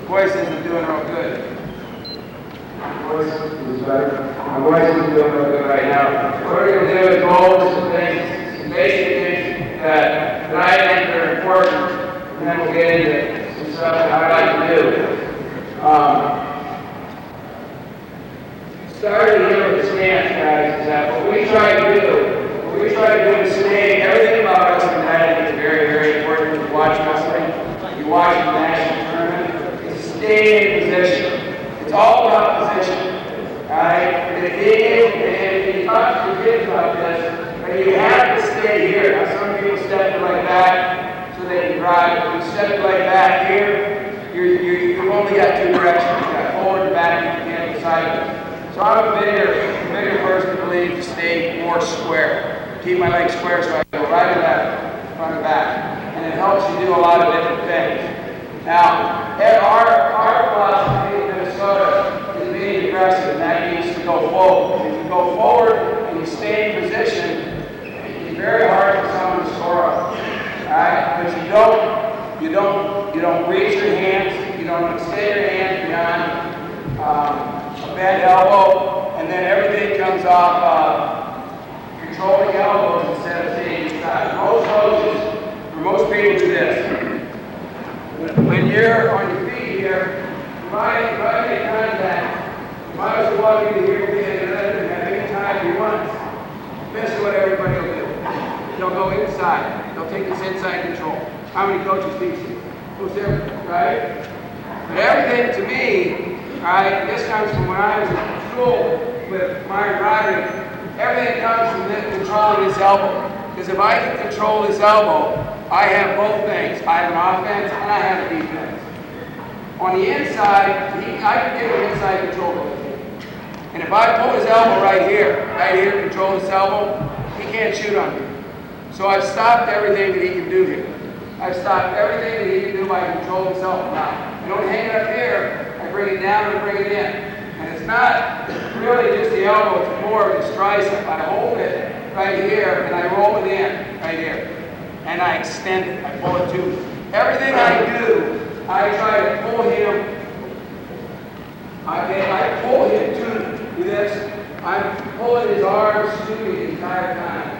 Voice isn't doing real good. My voice is better. My voice isn't doing real good right now. What we're going to do is go over some things, some basic things that I think are important, and then we'll get into some stuff that I like to do. Starting here with the stance, guys, is that what we try to do is stay, everything about us in that is very, very important. When you watch wrestling, you watch the national tournament, is stay in position. It's all about position, right? And if you talk to your kids about this, but you have to stay here. Now, some people step it like that so they can drive. If you step it like that here, you've only got two directions. You've got forward and back, you can't go sideways. So I'm a bigger person to believe to stay more square. Keep my legs square so I go right and left, front and back. And it helps you do a lot of different things. Now, our philosophy in Minnesota is being aggressive, and that means to go forward. If you go forward and you stay in position, it's very hard for someone to score up. Alright? But you don't reach your hands, you don't extend your hands beyond a bent elbow, and then everything comes off controlling elbows instead of staying inside. Most coaches, or most people do this. When you're on your feet here, if I make contact, if I was to walk into here and have any time you want, this is what everybody will do. They'll go inside. They'll take this inside control. How many coaches teach you? Most everything, right? But everything to me, right, this comes from when I was in school with Myron Roderick. Everything comes from controlling his elbow. Because if I can control his elbow, I have both things. I have an offense and I have a defense. On the inside, I can give him inside control. And if I pull his elbow right here, control his elbow, he can't shoot on me. So I've stopped everything that he can do here. I've stopped everything that he can do by controlling his elbow. Now, I don't hang it up here, I bring it down and bring it in. And it's not really just the elbow, it's more of his tricep. I hold it right here and I roll it in right here. And I extend it, I pull it to him. Everything I do, I try to pull him. I pull him to this. I'm pulling his arms to me the entire time.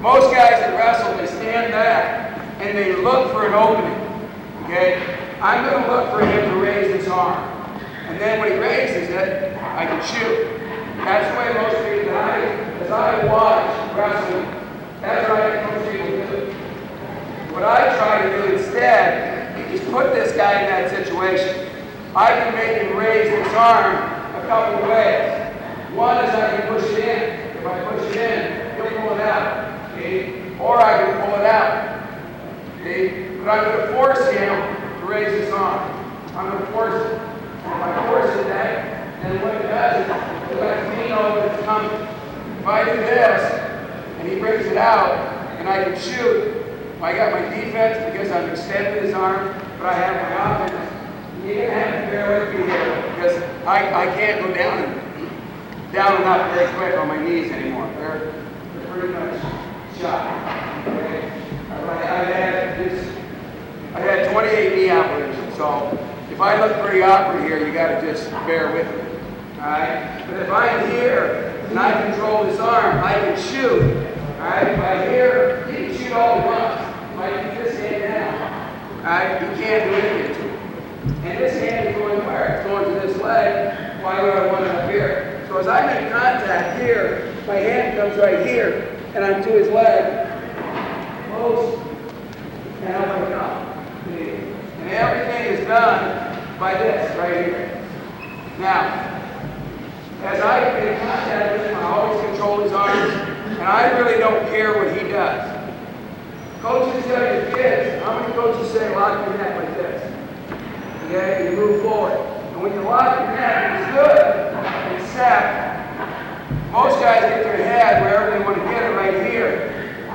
Most guys that wrestle, they stand back and they look for an opening. Okay? I'm going to look for him to raise his arm. And then when he raises it, I can shoot. That's the way most people, as I watch wrestling, that's what I think most people do. What I try to do instead is put this guy in that situation. I can make him raise his arm a couple of ways. One is I can push it in. If I push it in, he'll pull it out. Okay? Or I can pull it out. Okay? But I'm going to force him to raise his arm. I'm going to force it. And if I force it that, then what it does is it lets me know that it's coming. If I do this, and he brings it out, and I can shoot, I got my defense because I've extended his arm, but I have my offense. You're going to have to bear with me here because I can't go down and up very quick on my knees anymore. They're pretty much shot. Okay? I had 28 knee operations, so if I look pretty awkward here, you got to just bear with me. Alright? But if I'm here and I control this arm, I can shoot. Alright? If I'm here, he can shoot all at once. If I keep this hand down, alright, you can't do anything to it. And this hand is going where? It's going to this leg. Why would I want it up here? So as I make contact here, my hand comes right here, and I'm to his leg, close, and up and up. And everything is done by this right here. Now, as I make contact with him, I always control his arms, and I really don't care what he does. Coaches tell your kids, how many coaches say lock your neck like this? Okay, you move forward. And when you lock your neck, it's good, and set. Most guys get their head wherever they want to get it right here.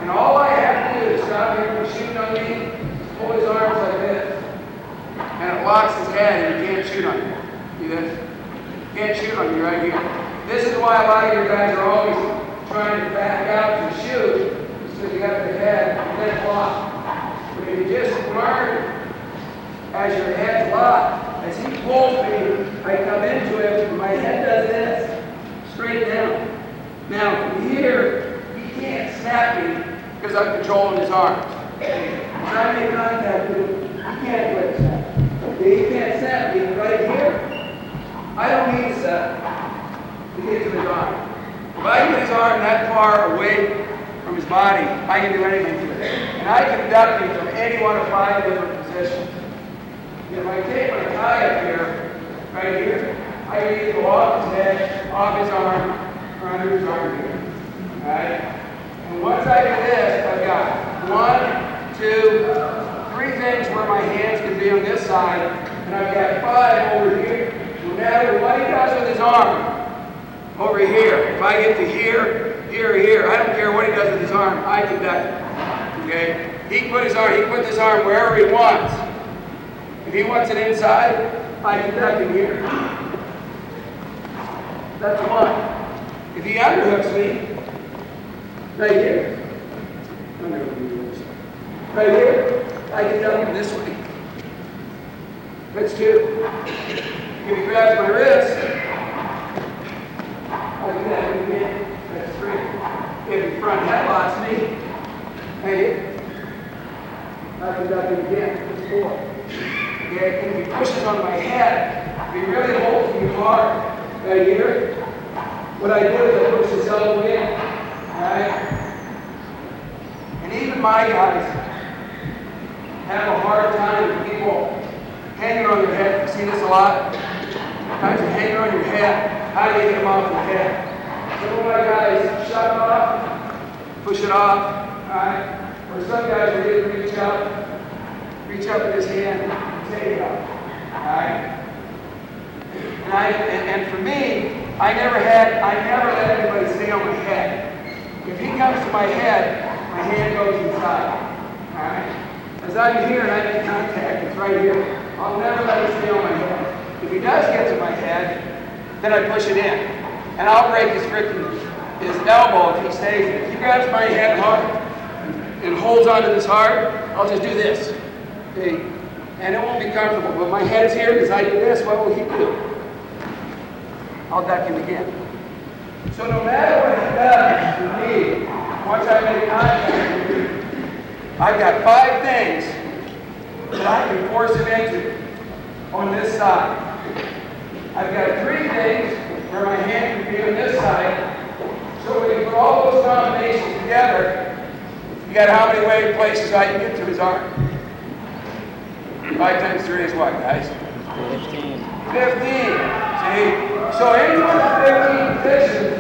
And all I have to do is stop him from shooting on me, pull his arms like this. And it locks his head and he can't shoot on you. See this? He can't shoot on you right here. This is why a lot of your guys are always trying to back out to shoot, because you got their head and then block. But if you just learn as your head's lot. As he pulls me, I come into him, and my head does this, straight down. Now, from here, he can't snap me because I'm controlling his arms. When I make contact with him, he can't do it. He can't snap me right here. I don't need to snap to get to his arm. If I get his arm that far away from his body, I can do anything to it. And I can duck him from any one of 5 different positions. If I take my tie up here, right here, I can either go off his head, off his arm, or under his arm here. Alright? And once I do this, I've got 1, 2, 3 things where my hands can be on this side, and I've got 5 over here. No matter what he does with his arm, over here, if I get to here, here, here, I don't care what he does with his arm, I can duck it. Okay? He can put this arm wherever he wants. If he wants it inside, I can duck him here. That's 1. If he underhooks me, right here, right here, I can duck him this way. That's 2. If he grabs my wrist, I can duck him again. That's 3. If he front headlocks me, right here, I can duck him again. That's 4. Okay, and if he pushes on my head, if he really holds me hard right here, what I do is I push his elbow in, alright? And even my guys have a hard time with people hanging on their head. You see this a lot? Guys are hanging on your head. How do you get them off your head? Some of my guys shut it off, push it off, alright? Or some guys will reach up with his hand, take it up. Alright? And for me, I never let anybody stay on my head. If he comes to my head, my hand goes inside. Alright? As I'm here and I make contact, it's right here. I'll never let him stay on my head. If he does get to my head, then I push it in. And I'll break his elbow if he stays there. If he grabs my head hard and holds onto this hard, I'll just do this. Okay? And it won't be comfortable. But my head's here because I do this, what will he do? I'll duck him again. So no matter what he does to me, once I make contact with him, I've got 5 things that I can force him into on this side. I've got 3 things where my hand can be on this side. So when you put all those combinations together, you got how many places I can get to his arm? 5 times 3 is what, guys? 15. 15. See? So any one of the 15 positions,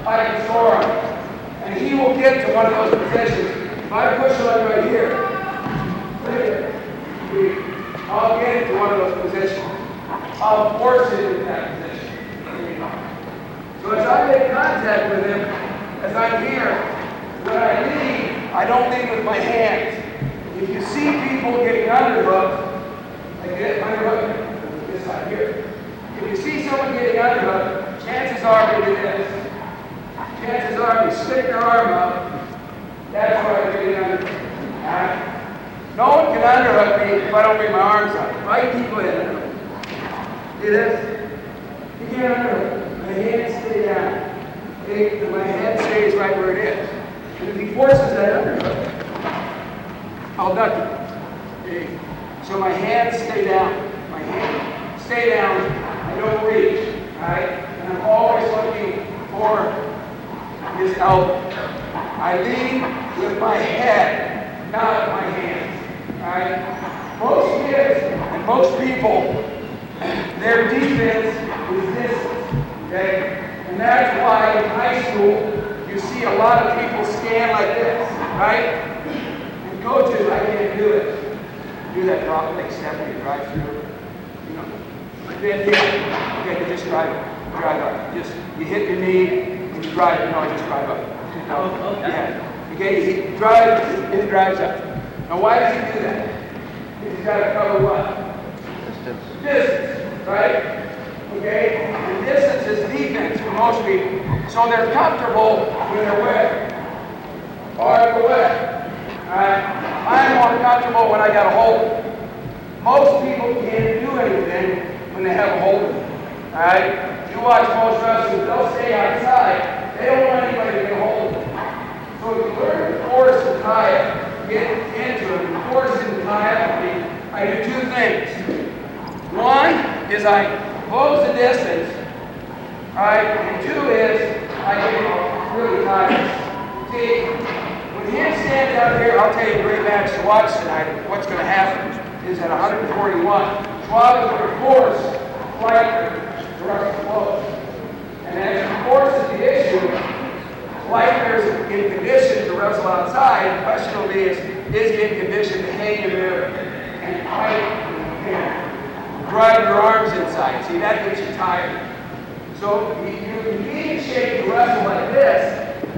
I can score him. And he will get to one of those positions. If I push on right here, I'll get into one of those positions. I'll force it into that position. So as I make contact with him, as I'm here, when I lead, I don't lead with my hands. If you see people getting underhooked, like this, underhooked, this side here. If you see someone getting underhooked, chances are they do this. Chances are they stick their arm up. That's why they're getting underhooked. Alright? No one can underhook me if I don't bring my arms up. If I keep it in, see this? You can't underhook. My hands stay down. Okay? And my head stays right where it is. And if he forces that underhook, I'll duck it. Okay. So my hands stay down. My hands stay down. I don't reach. Right? And I'm always looking for his elbow. I lead with my head, not my hands. Right? Most kids and most people, their defense is distance. Okay? And that's why in high school you see a lot of people stand like this. Right? Coaches, I can't do it. Do that drop leg step when you drive through. You know, like that here. Okay, just drive up. Just you hit your knee and you drive. No, just drive up. Okay. Yeah. Okay, he drives up. Now, why does he do that? Because he's got to cover what? Distance, right? Okay, and distance is defense for most people. So they're comfortable when they're wet. Or they're wet. Alright, I'm more comfortable when I got a hold. most people can't do anything when they have a hold of it. All right? You watch most wrestlers, they'll stay outside. They don't want anybody to get a hold of them. So if you learn to force the tie up, get into it, and force it to tie up, I do two things. One is I close the distance, all right? And two is I get really tired. See, with him standing out here, I'll tell you a great match to watch tonight. What's going to happen is at 141, Schwab is going to force Fleischer to rush close. And as he forces the issue, Fleischer is in condition to wrestle outside. The question will be is he in condition to hang in there and fight and drive your arms inside? See, that gets you tired. So you can be in shape to wrestle like this,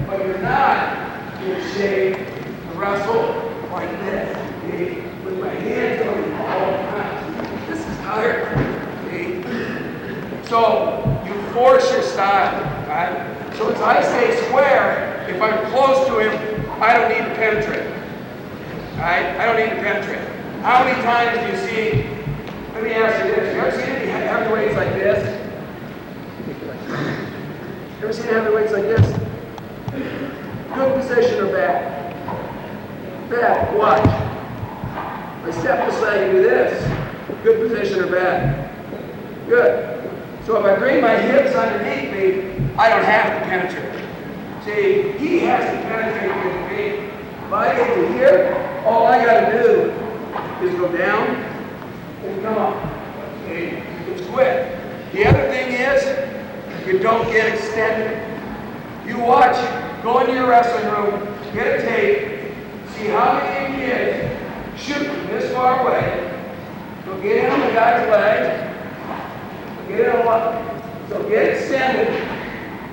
but you're not in shape to wrestle like this. Okay? With my hands on the all the time. This is tired. Okay? So you force your style. Right? So as I stay square, if I'm close to him, I don't need to penetrate. Right? I don't need to penetrate. How many times do you see, let me ask you this, you ever seen any heavyweights like this? Ever seen heavyweights like this? Good position or bad? Bad. Watch. I step this leg and do this. Good position or bad? Good. So if I bring my hips underneath me, I don't have to penetrate. See, he has to penetrate with me. If I get to here, all I got to do is go down and come up. Okay? It's quick. The other thing is, you don't get extended. You watch, go into your wrestling room, get a tape, see how many kids shoot from this far away. So get in on the guy's leg, get in on one. So get extended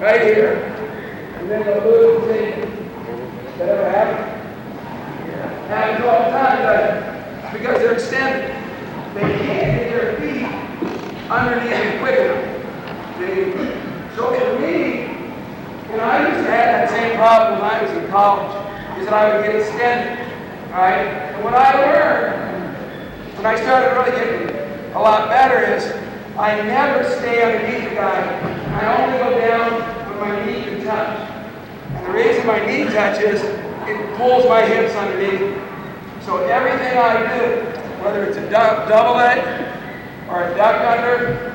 right here, and then they'll lose the tape. Does that ever happen? Happens all the time, guys, because they're extended. They can't get their feet underneath them quick enough. So for me, and I used to have that same problem when I was in college, is that I would get extended, right? And what I learned, when I started really getting a lot better, is I never stay underneath the guy. I only go down when my knee can touch. And the reason my knee touches, it pulls my hips underneath. So everything I do, whether it's a double leg, or a duck under,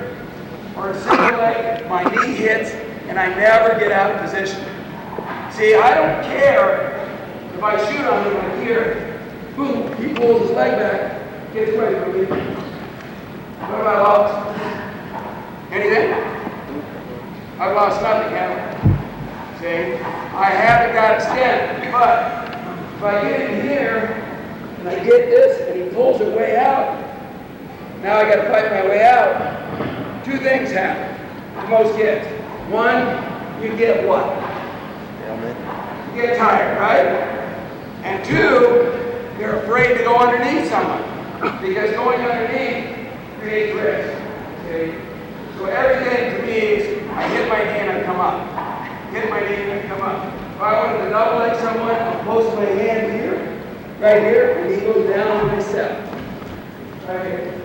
or a single leg, my knee hits, and I never get out of position. See, I don't care if I shoot on him like here, boom, he pulls his leg back, gets away from me. What have I lost? Anything? I've lost nothing, haven't I? See, I haven't got extended, but if I get in here, and I get this, and he pulls it way out, now I got to fight my way out. Two things happen to most kids. One, you get what? You get tired, right? And two, you're afraid to go underneath someone because going underneath creates risk. Okay? So everything to me is I hit my knee and I come up. Hit my knee and I come up. If I wanted to double leg someone, I'll post my hand here, right here, and he goes down on my step. Right here.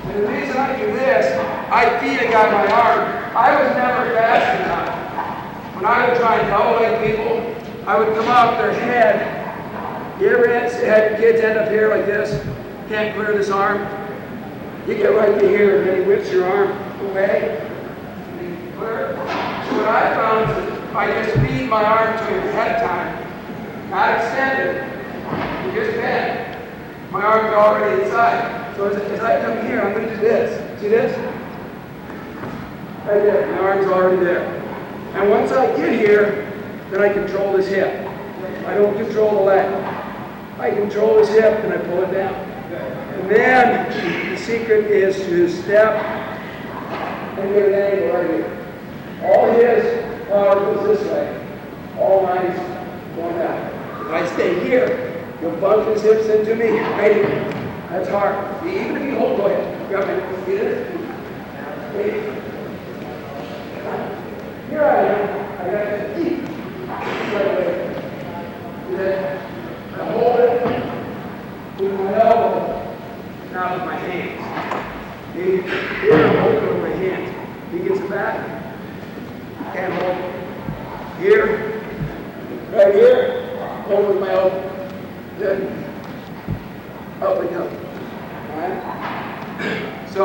And the reason I do this, I feed a guy my arm. I was never fast enough. When I would try and double leg people, I would come off their head. You ever had kids end up here like this? Can't clear this arm? You get right to here and then he whips your arm away. And you clear. So what I found is if I just feed my arm to him ahead of time, not extended, you just bend. My arm's already inside. So as I come here, I'm going to do this. See this? Right there. My arm's already there. And once I get here, then I control this hip. I don't control the leg. I control this hip and I pull it down. And then the secret is to step and get an angle right here. All his power goes this way. All mine's going out. If I stay here, he'll bump his hips into me right here. That's hard. Even if you hold, go ahead. Grab it. Get it. Wait. Here I am. I got to eat. Right away. I hold it with my elbow. Now if Here I'm holding with my hands. He gets it back. And hold. Here. Right here. Hold with my elbow. Good. Up we go. Alright? So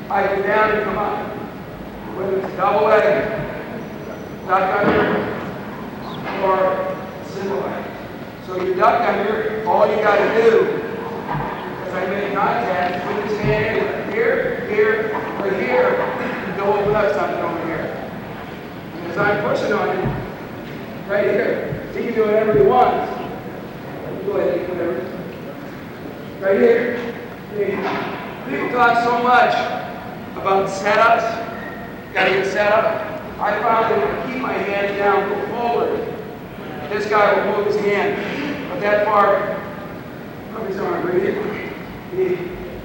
I go down and come up. Whether it's double leg, duck under, or single leg. So you duck under, all you got to do, as I make contact, put his hand here, here, or here, and go open up something over here. And as I'm pushing on him, right here, he can do whatever he wants. Go ahead, do whatever. Right here. People talk so much about setups. Got to get set up. I found that if I keep my hands down, go forward, this guy will move his hand. But that far, rub his arm right here.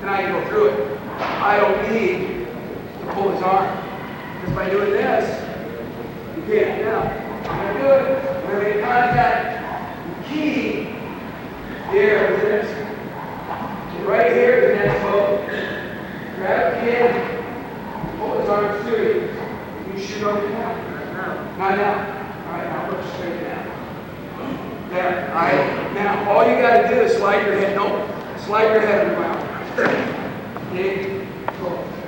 And I can go through it. I don't need to pull his arm. Because by doing this, you can't. Now, I'm going to do it. I'm going to make contact. The key here is this. Right here, the next hold. Grab the hand. Pull his arms through you. You should open now. Not now. All right, now look straight down. There. All right. Now, all you got to do is slide your head. No. Slide your head around. Okay. So,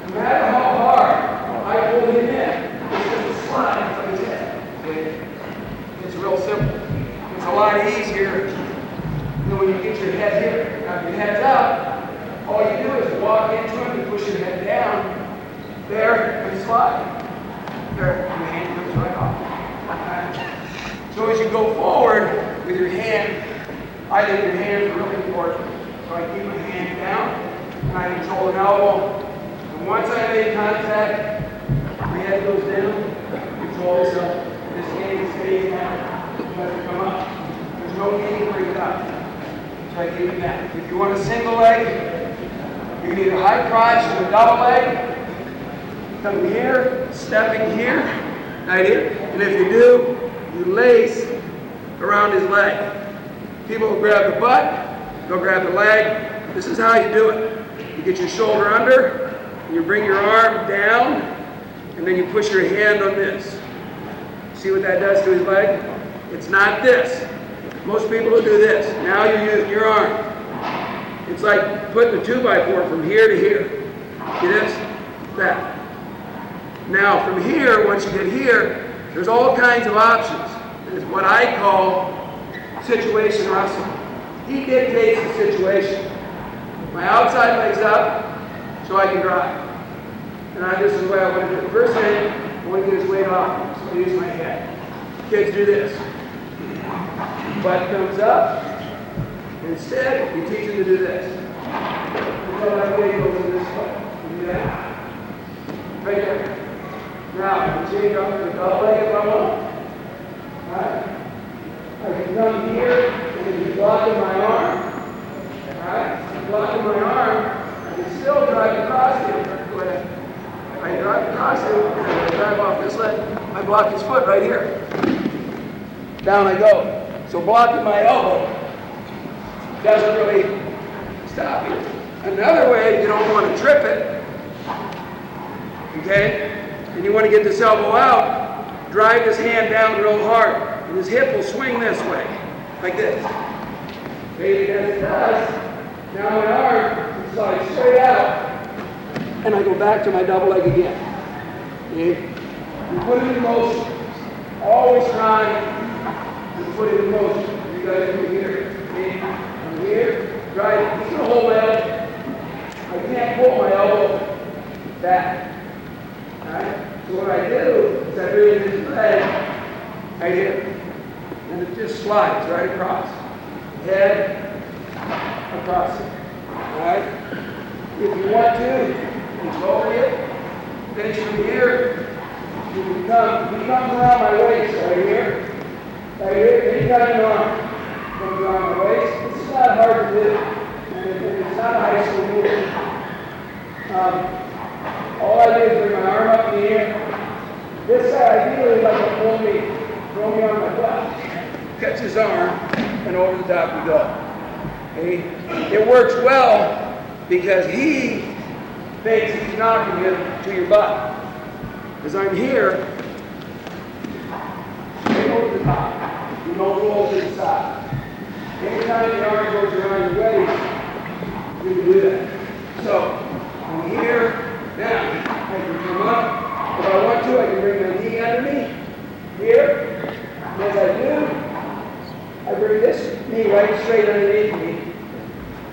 no matter how hard I pull him in, it's just a slide from his head. Okay. It's real simple. It's a lot easier than when you get your head here. Now, if your head's up, all you do is walk into him and push your head down. There, and slide. There, and the hand comes right off. So as you go forward with your hand, I think your hand is really important. So I keep my hand down, and I control an elbow. And once I make contact, my head goes down, control yourself. This hand stays down, doesn't come up. There's no need to bring it up. So I keep it down. If you want a single leg, you can either high crotch to a double leg, come here, stepping here, right here. And if you do, you lace around his leg. People will grab the butt, they'll grab the leg. This is how you do it. You get your shoulder under, and you bring your arm down, and then you push your hand on this. See what that does to his leg? It's not this. Most people will do this. Now you're using your arm. It's like putting a 2x4 from here to here. See this? That. Now from here, once you get here, there's all kinds of options. There's what I call situation wrestling. He dictates the situation. My outside leg's up, so I can drive. And this is the way I want to do it. First thing, I want to get his weight off, so I use my head. Kids do this. Butt comes up. Instead, you teach them to do this. Until that weight goes in this way. You do that. Right there. Now, I can change up to the double leg if I want. Alright? I can come here and be blocking my arm. Alright? I'm blocking my arm. I can still drive across him. Go ahead. I drive across him, and I drive off this leg. I block his foot right here. Down I go. So blocking my elbow doesn't really stop you. Another way, you don't want to trip it. Okay? And you want to get this elbow out, drive this hand down real hard. And his hip will swing this way, like this. Okay, as it does, now my arm can slide straight out, and I go back to my double leg again. Okay? You put it in motion. Always try to put it in motion. You guys do here. Okay? I'm here, drive. I'm just going to hold my elbow. I can't pull my elbow back. Alright? So what I do is I bring this leg right here. And it just slides right across. Head across it. Alright? If you want to, you go over it. Finish from here. You can come around my waist right here. Right here. Anytime you want. Comes around my waist. This is not hard to do. And it's not a high school move. All I do is bring my arm up in the air. This side, ideally, like to throw me on my butt. Catch his arm, and over the top we go. Okay? It works well because he fakes he's knocking you to your butt. As I'm here, straight over the top. You don't roll to the side. Anytime the arm goes around your waist, you can do that. So, I'm here, now, I can come up. If I want to, I can bring my knee under me, here. And as I do, I bring this knee right straight underneath me.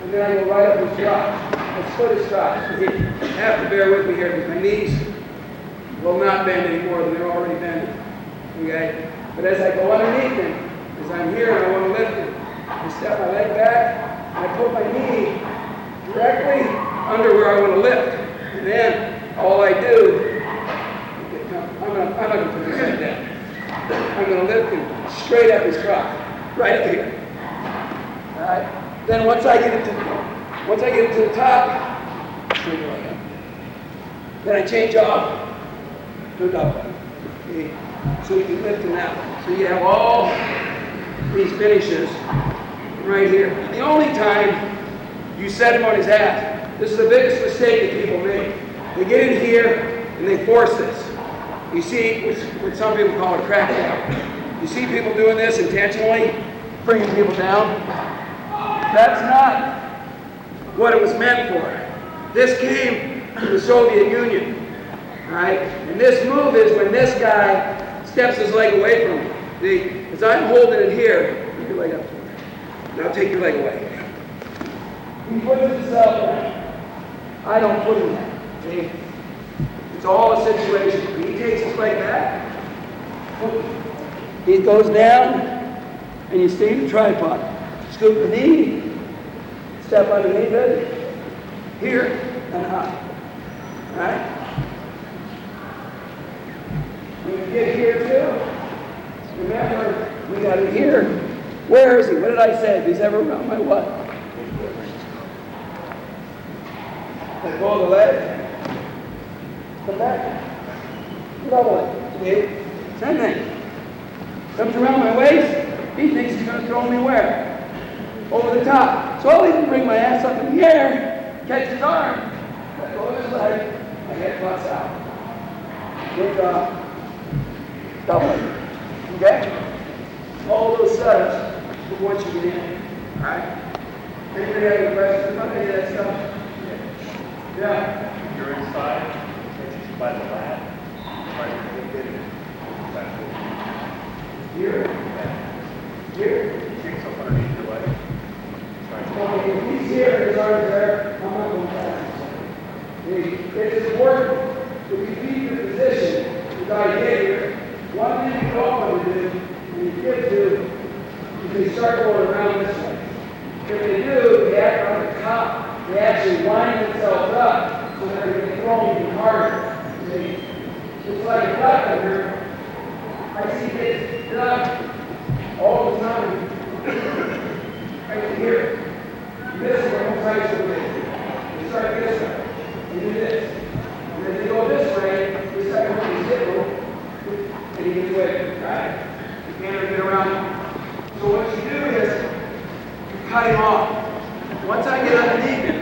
And then I go right up his drop. I split his drop. You have to bear with me here because my knees will not bend anymore than they're already bending. Okay? But as I go underneath him, as I'm here and I want to lift him, I step my leg back, and I put my knee directly under where I want to lift. And then all I do, I'm not going to put this head down. I'm going to lift him straight up his crotch, right up here. All right? Then once I get it to the top, straight right up. Then I change off to a double. Okay? So you can lift him out. So you have all these finishes right here. The only time you set him on his ass, this is the biggest mistake that people make. They get in here and they force this. You see, what some people call a crackdown. You see people doing this intentionally, bringing people down. That's not what it was meant for. This came from the Soviet Union, right? And this move is when this guy steps his leg away from me. See, as I'm holding it here, put your leg up to me. Now take your leg away. He puts himself down. I don't put him down. See? It's all a situation. When he takes his leg back, he goes down, and you stay in the tripod. Scoop the knee, step underneath it, here and up. All right? When you get here too, remember, we got it here. Where is he? What did I say? If he's ever around my what? Let go of the leg. Come back. Double it. See? Same thing. Comes around my waist. He thinks he's going to throw me where? Over the top. So I'll even bring my ass up in the air, catch his arm, let go of his leg, my head butts out. Good job. Double it. Okay? All those setups for once you get in. Alright? Anybody have any questions about any of that stuff? Yeah. You're inside, it's by the lat. Here? Here? Takes up underneath your leg. Okay, if he's here and his arms there, I'm not going to pass. It is important to repeat your position as I get here. One thing you don't want to do, when you get to, is they start going around this way. If they do, they act on the top. They actually wind themselves up so they're going to get thrown even harder. See? It's like a duck under. I see kids duck all the time. I can hear it. This is what sides of it. You start this way. You do this. And then you go this way, the second one is zero, and you get away. Right? You can't get around. So what you do is you cut him off. Once I get underneath him,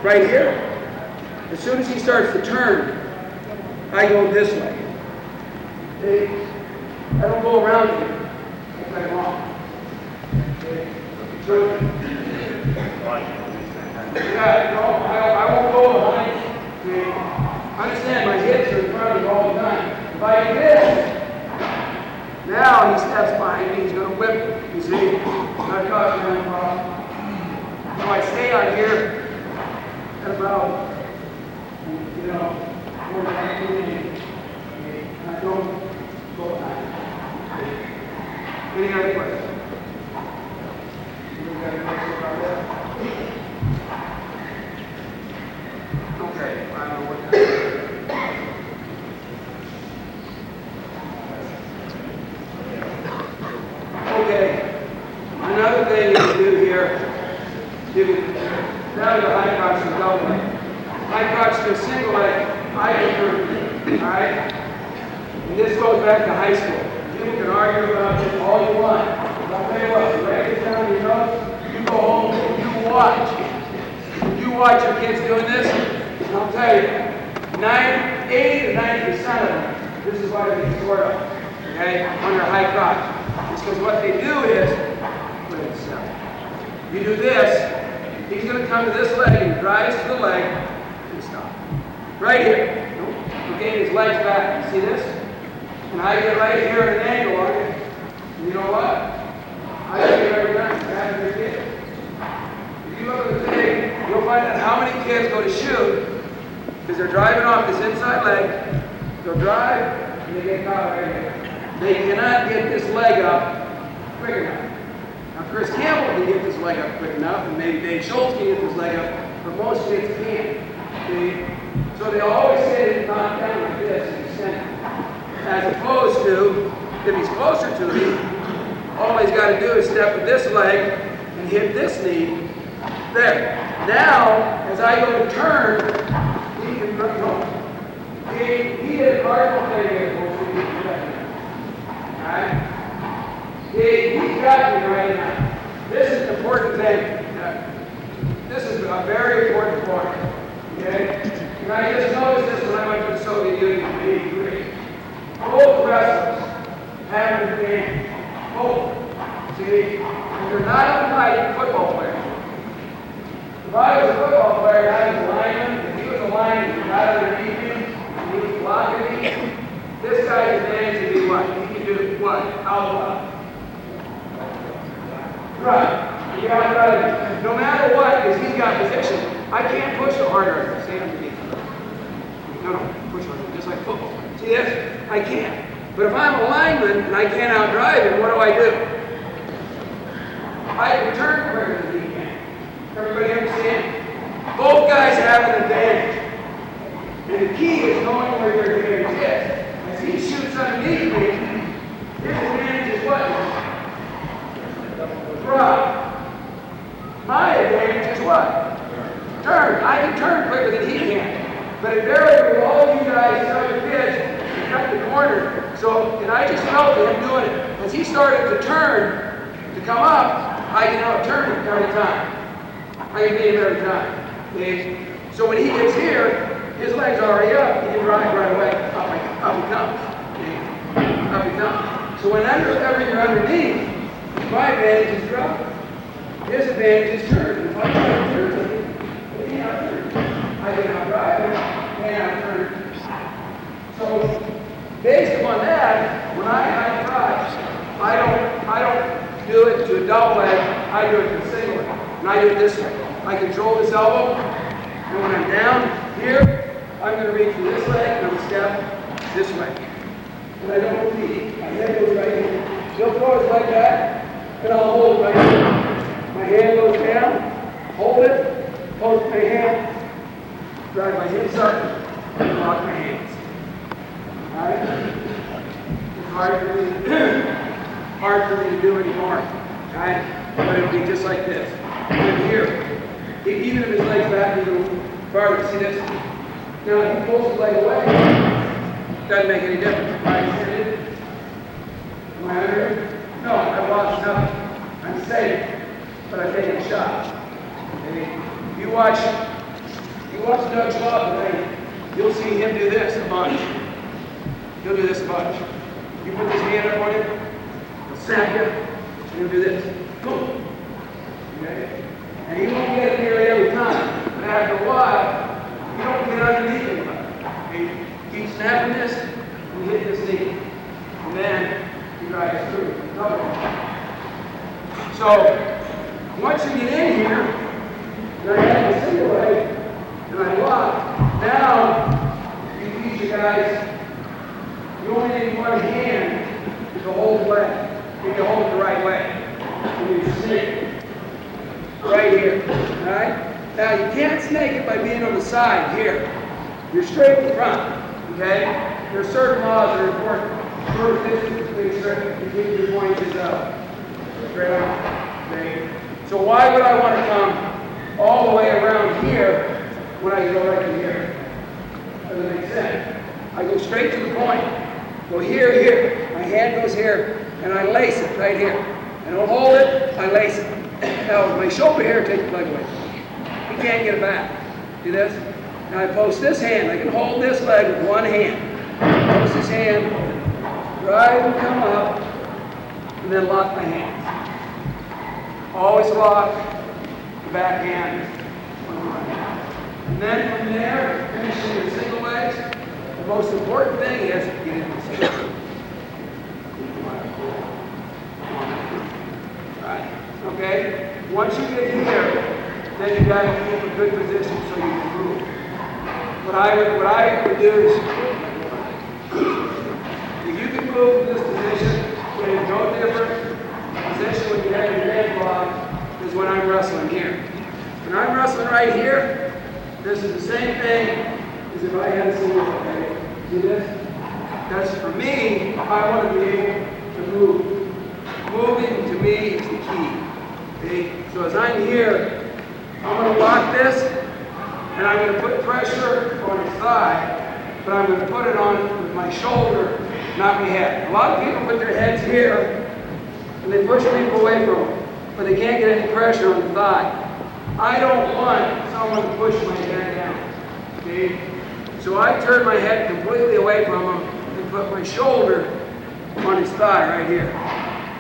right here, as soon as he starts to turn, I go this way. See? I don't go around him. I cut him off. Okay? Good. Yeah, no, I won't go behind. See? Understand, my hips are in front of me all the time. If I do this, now he steps behind me, he's going to whip it. You see? Not talking about problem. So I stay on here at about, 4.5 I don't go behind. Any other questions? You got any questions about that? Okay, I don't know what that is. Okay, another thing you can do here, you can, now the high crotch and double leg. High crotch to single leg, I prefer, alright? And this goes back to high school. You can argue about this all you want. But I'll tell you what, you write this down in your notes, you go home and you watch your kids doing this, And I'll tell you, 80 to 90% of them, this is why they get scored up, okay, under a high crotch. It's because what they do is, you do this, he's going to come to this leg and drives to the leg and stop. Right here. Okay, his legs back. You see this? And I get right here at an angle on it. And you know what? I get every time. Grab your kid. If you look at the thing, you'll find out how many kids go to shoot because they're driving off this inside leg. They'll drive and they get caught right here. They cannot get this leg up quick enough. Now, Chris Campbell can get this leg up quick enough, and maybe Dave Schultz can get this leg up, but most kids can't. Okay? So they always say to knock down like this and extend it. As opposed to, if he's closer to me, all he's got to do is step with this leg and hit this knee. There. Now, as I go to turn, he can go. He did a cardinal thing here, alright? He's got me right now. This is an important thing. This is a very important point. Okay? And I just noticed this when I went to the Soviet Union in '83. Both wrestlers have an advantage. Both. See? And they're not unlike football players. If I was a football player and I was a lineman, if he was a lineman and got underneath him, and he was blocking me, this guy's advantage would be what? He can do what? Out. Right. You got right. No matter what, because he's got position, I can't push the harder as I stay underneath. No, push harder, just like football. See this? I can't. But if I'm a lineman and I can't outdrive him, what do? I can turn quicker than he can. Everybody understand? Both guys have an advantage. And the key is knowing where your advantage is. As he shoots underneath me, his advantage is what? Right. My advantage is what? Turn. I can turn quicker than he can. But invariably, all you guys start to pitch and cut the corner. So, and I just felt him doing it. As he started to turn, to come up, I can out-turn him every time. I can beat him every time. Okay? So when he gets here, his leg's already up. He can drive right away. Up he comes. Okay? Up he comes. So whenever you're underneath, my advantage is drop. His advantage is turn. If I try to turn, I can't out-turn. I can out-drive him, can't out-turn. So based upon that, when I high crotch, I don't do it to a double leg, I do it to a single leg. And I do it this way. I control this elbow, and when I'm down here, I'm going to reach for this leg, and I'm going to step this way. And I don't lead. My head goes right here. He'll throw his leg back, and I'll hold it right here. My hand goes down, hold it, post my hand, drive my hips up, and lock my hands. Alright? It's hard for me to do anymore. Alright? But it'll be just like this. And here, even if his leg's back a little farther, see this? Now, if he pulls his leg away, doesn't make any difference. Am I under? Am I under? No, I lost nothing. I'm safe, but I'm taking a shot. Okay? You watch Doug Schwab today, you'll see him do this a bunch. He'll do this a bunch. You put this hand up on him, he'll snap you, and he'll do this. Boom. Okay? And he won't get it nearly every time, but after a while, you don't get underneath anybody. Okay? Keep snapping this, and hit this knee. And then you drive through. So, once you get in here, and I have a single leg, and I lock, now you teach your guys, you only need one hand to hold the leg. You can hold it the right way. And you snake it. Right here. Alright? Now you can't snake it by being on the side here. You're straight in front. Okay? There are certain laws that are important. Short distance between your points is straight on. Okay? So why would I want to come all the way around here when I can go right to here? Doesn't make sense. I go straight to the point. Go here, here. My hand goes here, and I lace it right here. I don't hold it, I lace it. Now, with my shoulder here, take the leg away. You can't get it back. See this? Now I post this hand. I can hold this leg with one hand. Post this hand, drive and come up, and then lock my hands. Always lock the back hand. And then from there, finishing your single legs, the most important thing is to get into the single. Right. Okay? Once you get here, then you got to keep a good position so you can move. What I would do is, if you can move in this position, it is no different position when you have your leg blocked is when I'm wrestling here. When I'm wrestling right here, this is the same thing as if I had a single, okay? See this? That's for me, I want to be able to move. Moving to me is the key. Okay? So as I'm here, I'm going to lock this, and I'm going to put pressure on his thigh, but I'm going to put it on with my shoulder, not my head. A lot of people put their heads here, and they push people away from them, but they can't get any pressure on the thigh. I don't want someone to push my head down. Okay? So I turn my head completely away from him and put my shoulder on his thigh right here.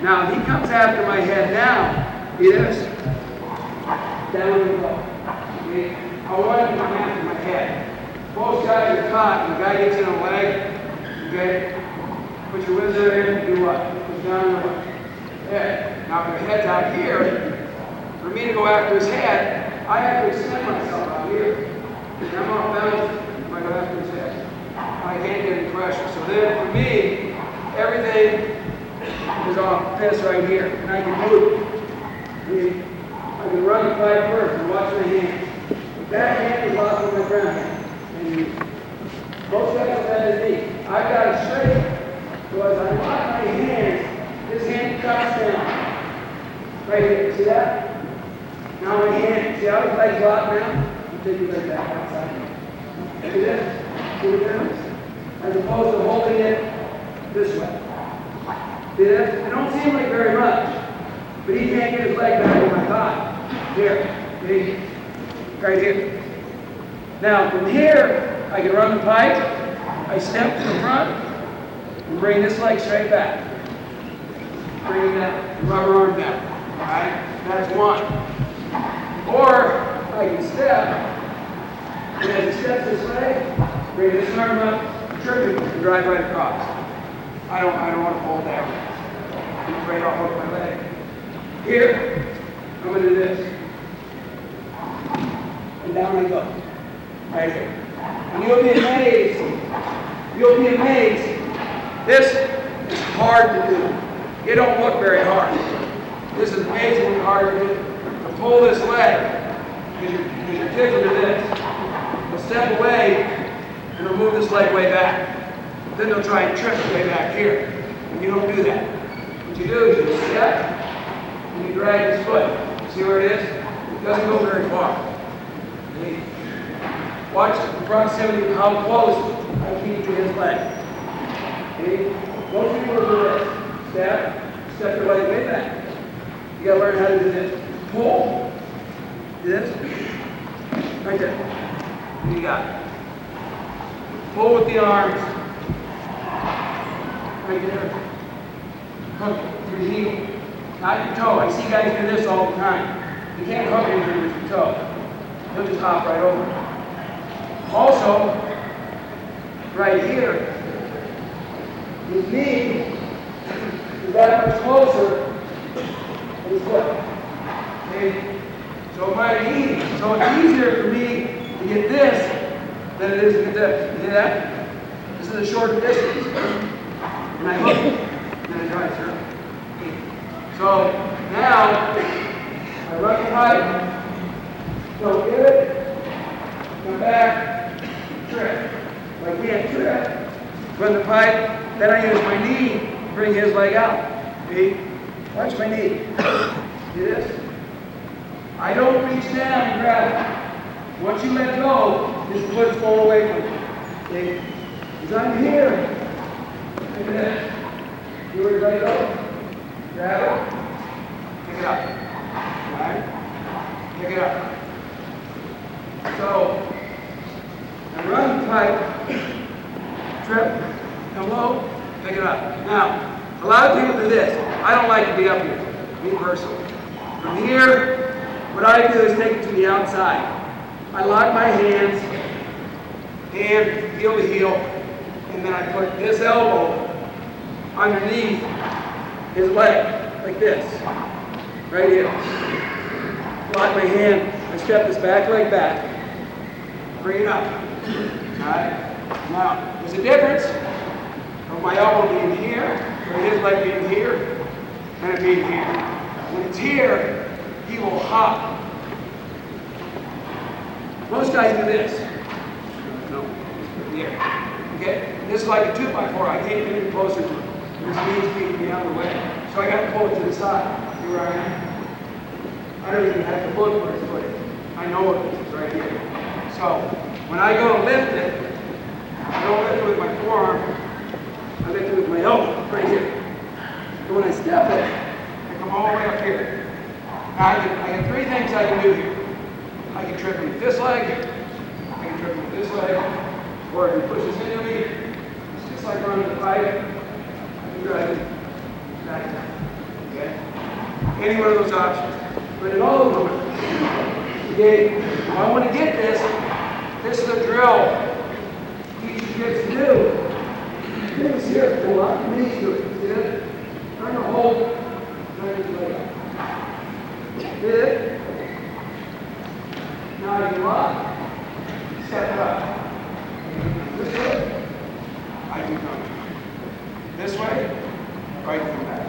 Now, if he comes after my head now, see this? Down we go. Okay? I want him to come after my head. Both guys are caught, and the guy gets in a leg, okay? Put your whizzer in, do what? Put down the leg. There. Now, if your head's out here, for me to go after his head, I have to extend myself out here. And I'm off balance if I go after his head. I can't get any pressure. So then, for me, everything is off this right here, and I can move. I can run the pipe first and watch my hands. That hand is off of my ground hand. And most guys have that as me. I've got it straight. So as I lock my hands, this hand cuts down. Right here. See that? Now my hand, see how his leg's locked now? You take your leg back outside. See this? See the difference? As opposed to holding it this way. See this? It don't seem like very much, but he can't get his leg back on my thigh. Here. See? Right here. Now from here, I can run the pipe. I step to the front and bring this leg straight back. Bring that rubber arm down. Alright? That's one. Or I can step, and as he steps this way, bring this arm up, trigger, and drive right across. I don't want to hold that. I'm afraid I'll hook my leg. Here, I'm going to do this. And down I go. Right here. And you'll be amazed. You'll be amazed. This is hard to do. It don't look very hard. This is amazingly hard to do. To pull this leg, because you're kicking to this. They'll step away and they'll move this leg way back. Then they'll try and trip way back here. And you don't do that. What you do is you step and you drag this foot. See where it is? It doesn't go very far. Okay. Watch the proximity of how close I keep to his leg. Okay. Most people will do this. Step your leg way back. You gotta learn how to do this. Pull. Do this. Right there. And you got it. Pull with the arms. Right there. Hook your heel. Not your toe. I see guys do this all the time. You can't hook anything with your toe. He'll just hop right over. Also, right here, his knee is that much closer than his foot. Okay? So my knee, so it's easier for me to get this than it is to get this. You see that? This is a shorter distance. And I hook it, and then I drive through. Okay. So now, I run the pipe, go get it, come back, trip. If I can't trip, run the pipe, then I use my knee to bring his leg out. See? Watch my knee. See this? I don't reach down and grab it. Once you let go, his foot's going away from you. See? Because I'm here. Look at this. You were ready to go? Grab it. Pick it up. Alright? Pick it up. So, pipe, trip, come low, pick it up. Now, a lot of people do this. I don't like to be up here, me personally. From here, what I do is take it to the outside. I lock my hands, hand, heel to heel, and then I put this elbow underneath his leg, like this, right here. Lock my hand, I step this back leg back, bring it up. Alright? Now, there's a difference of my elbow being here, or his leg being here, and it being here. When it's here, he will hop. Most guys do this. No, here. Okay? This is like a 2x4. I can't get any closer to it. This means keeping me out of the way. So I got to pull it to the side. See where I am? I don't even have to look where it's put. I know it is. It's right here. So when I go to lift it, I don't lift it with my forearm. I lift it with my elbow, right here. And when I step it, I come all the way up here. Now I got three things I can do here. I can trip him with this leg, I can trip him with this leg, or if he pushes into me, it's just like running the pipe, I can drive it back down. Okay? Any one of those options. But in all of them, okay, if I want to get this is a drill each gets to do. Things here, pull up, knees to it. See that? Trying to hold, trying to lay up. Good. Now you lock, step it up. This way, I can come. This way, right from back.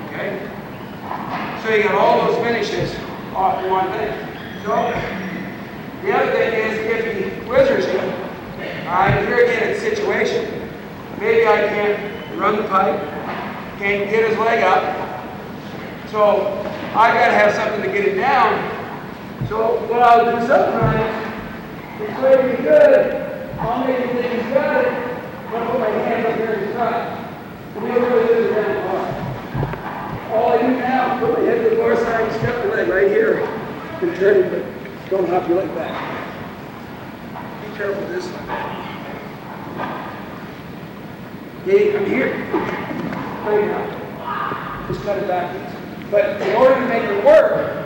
Okay? So you got all those finishes off in one thing. So the other thing is if he wizards you, alright, here again it's situation. Maybe I can't run the pipe, can't get his leg up. So I gotta have something to get it down. So what I'll do sometimes, it's going to be good. I'll make him think he's got it. I'm going to put my hands up here in his side. And he'll really lose it down the bar. All I do now is put my head to the bar side and step the leg right here. And turn it, but don't hop your leg back. Be careful with this one. Okay, I'm here. Right now. Just cut it backwards. But in order to make it work,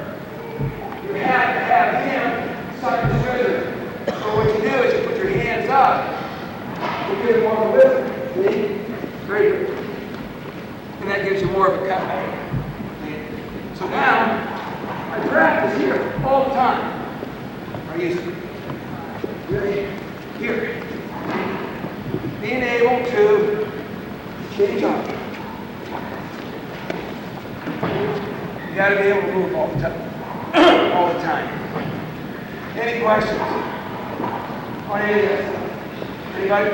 you have to have him suck the scissors. So what you do is you put your hands up, you give him more of a lift, see? Very good. And that gives you more of a cut back. So now, I practice here all the time. I use it really here. Being able to change up. You got to be able to move all the time. All the time. Any questions on any of this? Anybody?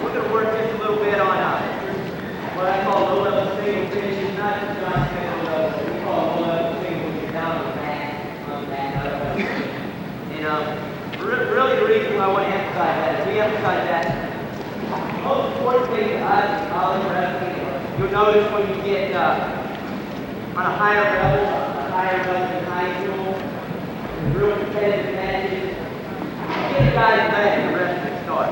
We're going to work just a little bit on what I call low-level single finishes, not just on single level. We call low-level single, which is down on the back, And really the reason why I want to emphasize that is we emphasize that the most important thing to us in college wrestling, you'll notice when you get on a higher level than high school, real competitive matches, you get guys back in the wrestling start.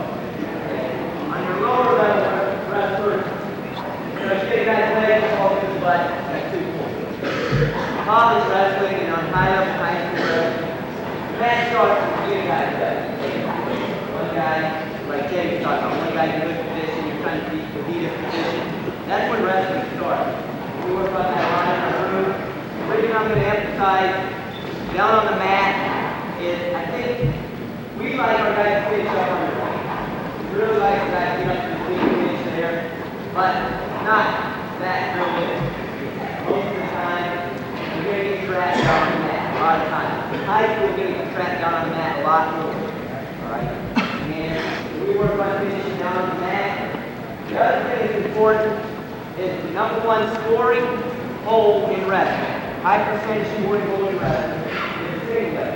On your lower level wrestlers, you get guys back and fall to the butt, that's too cool. College wrestling and on high level high school wrestling, match starts with you guys back. One guy, like Jay was talking about, one guy in a good position, you're trying to beat the position. That's when wrestling starts. We work on that line in our room. The reason I'm going to emphasize down on the mat is I think we like our guys to finish up on the line. We really like the guys to get up to the clean finish there, but not that real good. Most of the time, you're going to get trapped down on the mat a lot of times. High school, you're going to get trapped down on the mat a lot more. Alright? And we work on finishing down on the mat. The other thing that's important is the number one scoring hole in wrestling. High percentage scoring hole in wrestling is the single leg.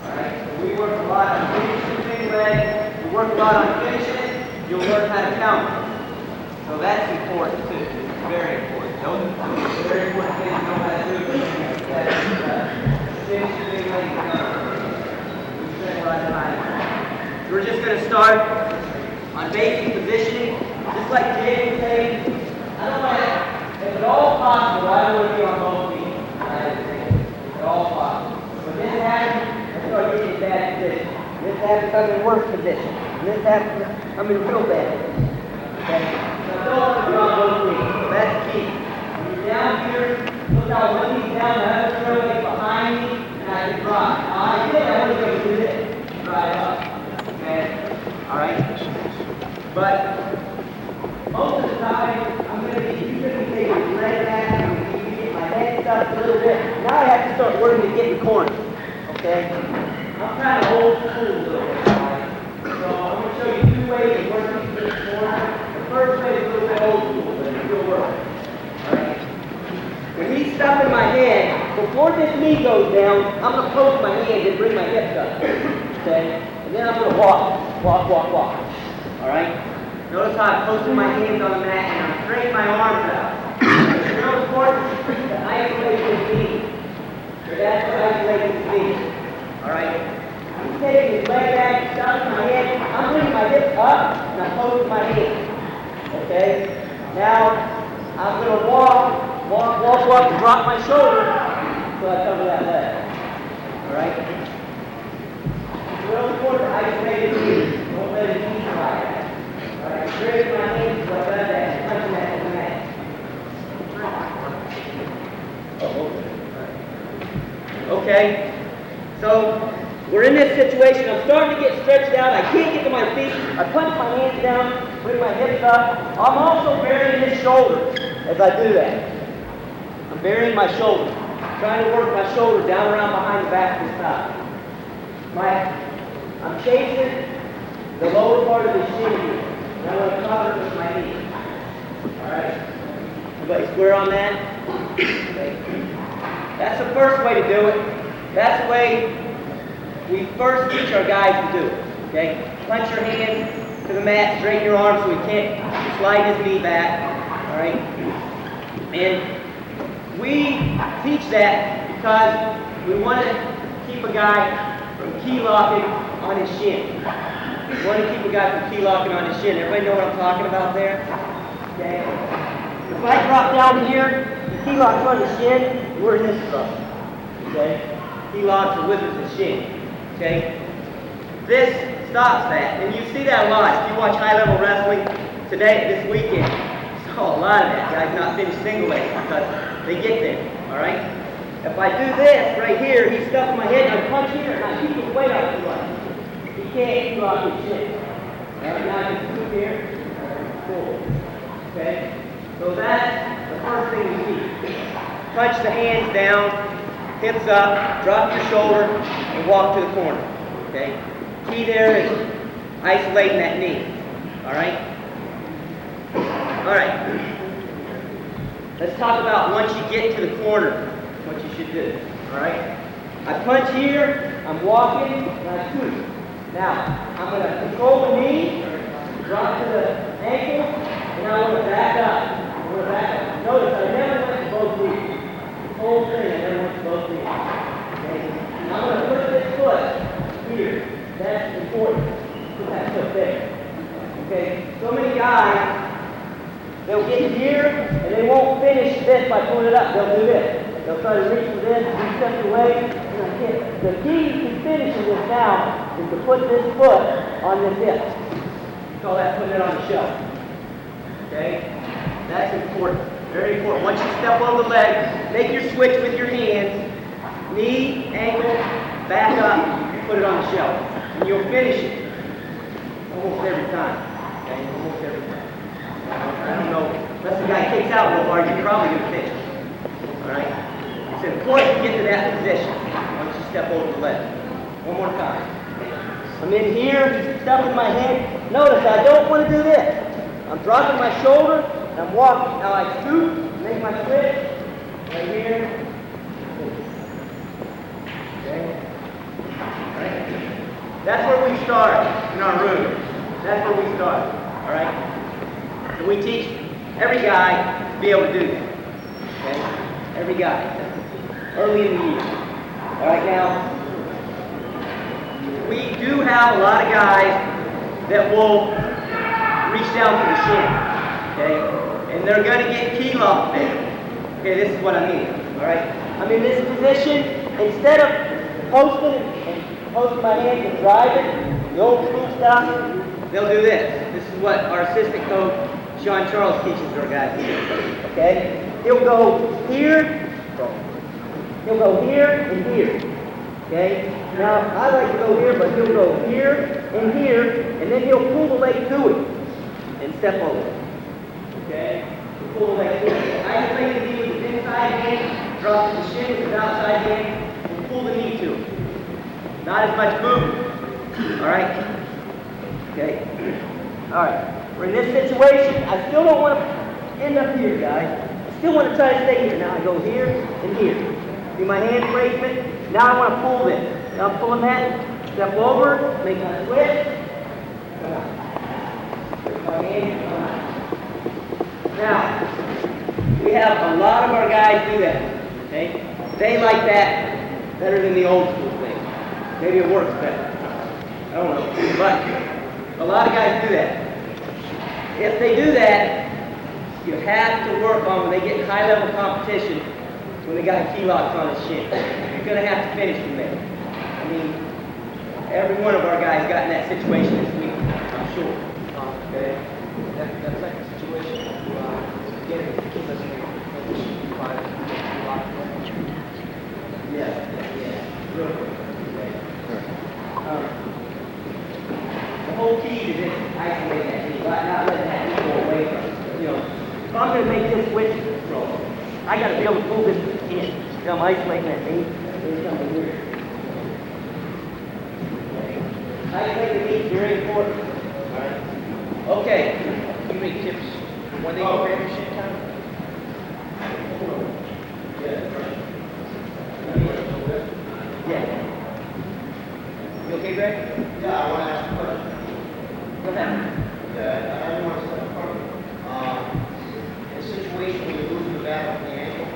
Alright? So we work a lot on finishing the single leg. We work a lot on finishing it. You'll learn how to count it. So that's important too. It's very important. Those are very important things to know how to do. We're just going to start on basic positioning, just like Jay was saying. I don't want to, if at all possible, I don't want to be on both feet. If at all possible. When this happens, I start getting in bad position. This happens, I'm in worse position. This happens, I'm in real bad position. Okay? So I don't want to be on both feet. So that's key. When you're down here, look how one knee's down, the other shoulder is behind me, and I can drop. Now I did, I want to go do this. Drive up. Okay? Alright? But most of the time, I'm going to be taking your leg back, I'm going to get my head stuck a little bit. Now I have to start working to get in the corner. Okay? I'm trying to hold the tool a little bit. Right? So I'm going to show you two ways of working to get in the corner. The first way is a little bit old school, but it still works. Alright? When he's stuffing my head, before this knee goes down, I'm going to poke my hand and bring my hips up. Okay? And then I'm going to walk. Alright? Notice how I'm posting my hands on the mat and I'm straighting my arms out. It's real important to isolate his knee. So that's what isolating his knee. Alright? I'm taking his leg back, stuffing my head. I'm bringing my hips up and I'm posting my hands. Okay? Now, I'm going to walk, and drop my shoulder until I cover that leg. Alright? It's real important to isolate his knee. Don't let his knee slide. Alright, raise my hands so I got that, punching that in the mat. Okay, so we're in this situation. I'm starting to get stretched out. I can't get to my feet. I punch my hands down, bring my hips up. I'm also burying his shoulders as I do that. I'm burying my shoulders, trying to work my shoulder down around behind the back of his thigh. I'm chasing the lower part of his shin here. And I want to cover it with my knee. Alright? Everybody square on that? Okay. That's the first way to do it. That's the way we first teach our guys to do it. Okay? Punch your hand to the mat, straighten your arm so he can't slide his knee back. Alright? And we teach that because we want to keep a guy from key locking on his shin. We want to keep a guy from key locking on his shin. Everybody know what I'm talking about there? Okay. If I drop down here, the key locks on the shin, we're in this trouble. Okay. Key locks are withers the shin. Okay. This stops that, and you see that a lot. If you watch high-level wrestling this weekend, you saw a lot of that. Guys not finished single legs because they get there. All right. If I do this right here, he's stuffing my head, and I punch here, and I keep his weight out too much. He can't drop his chin. Now I can scoop here, pull. Okay? So that's the first thing you see. Punch the hands down, hips up, drop your shoulder, and walk to the corner. Okay? Key there is isolating that knee. Alright? Alright. Let's talk about once you get to the corner, what you should do. Alright? I punch here, I'm walking, and I scoop. Now, I'm going to control the knee, drop to the ankle, and I want to back up. Notice I never went to both knees. This whole thing, I never went to both knees. Okay? And I'm going to put this foot here. That's important. Put that foot there. Okay? So many guys, they'll get here, and they won't finish this by pulling it up. They'll do this. They'll try to reach for this, reset the leg, and I can't. The key to finishing this now is to put this foot on this hip. We call that putting it on the shelf. Okay? That's important. Very important. Once you step on the leg, make your switch with your hands. Knee, ankle, back up, and put it on the shelf. And you'll finish it almost every time. Okay? Almost every time. I don't know. Unless the guy kicks out real hard, you're probably going to finish. Alright? It's important to get to that position once you step over the leg. One more time. I'm in here, stuffing my head. Notice I don't want to do this. I'm dropping my shoulder, and I'm walking. Now I scoop, make my switch, right here. Okay? Alright? That's where we start in our room. That's where we start. Alright? So we teach every guy to be able to do that. Okay? Every guy. Early in the year. All right, now, we do have a lot of guys that will reach down for the shin. Okay? And they're going to get keel off there. Okay, this is what I mean. All right? I'm in this position. Instead of posting and posting my hands and driving, the old school stuff, they'll do this. This is what our assistant coach, Sean Charles, teaches our guys here. Okay? He'll go here, he'll go here and here. Okay? Now, I like to go here, but he'll go here, and then he'll pull the leg to it and step over. Okay? He'll pull the leg to it. I just like to be with his inside hand, drop the shin with his outside hand, and pull the knee to it. Not as much movement. All right? Okay? All right. We're in this situation. I still don't want to end up here, guys. I still want to try to stay here. Now I go here and here. See my hand placement? Now I want to pull this. Now I'm pulling that. Step over. Make my switch. Come on. Put my hand. Come on. Now, we have a lot of our guys do that. Okay? They like that better than the old school thing. Maybe it works better. I don't know. But a lot of guys do that. If they do that, you have to work on when they get in high-level competition, when they got key locks on his shin. You're going to have to finish from there. I mean, every one of our guys got in that situation this week, I'm sure. Okay? That second situation, getting the keep us in the position 5, Yeah. Real quick. Okay. The whole key to this is isolating that knee, not letting that knee go away from it. You know, if I'm going to make this switch throw, I got to be able to pull this in. So I'm isolating that knee. There's something here. Okay. Isolating the knee is very important. All right. Okay. you make tips when they go grab your shit time? Yeah. You okay, Greg? Yeah, I want to ask a question. Go ahead. Yeah, I don't want to step apart. In a situation where you're losing the battle from the ankle,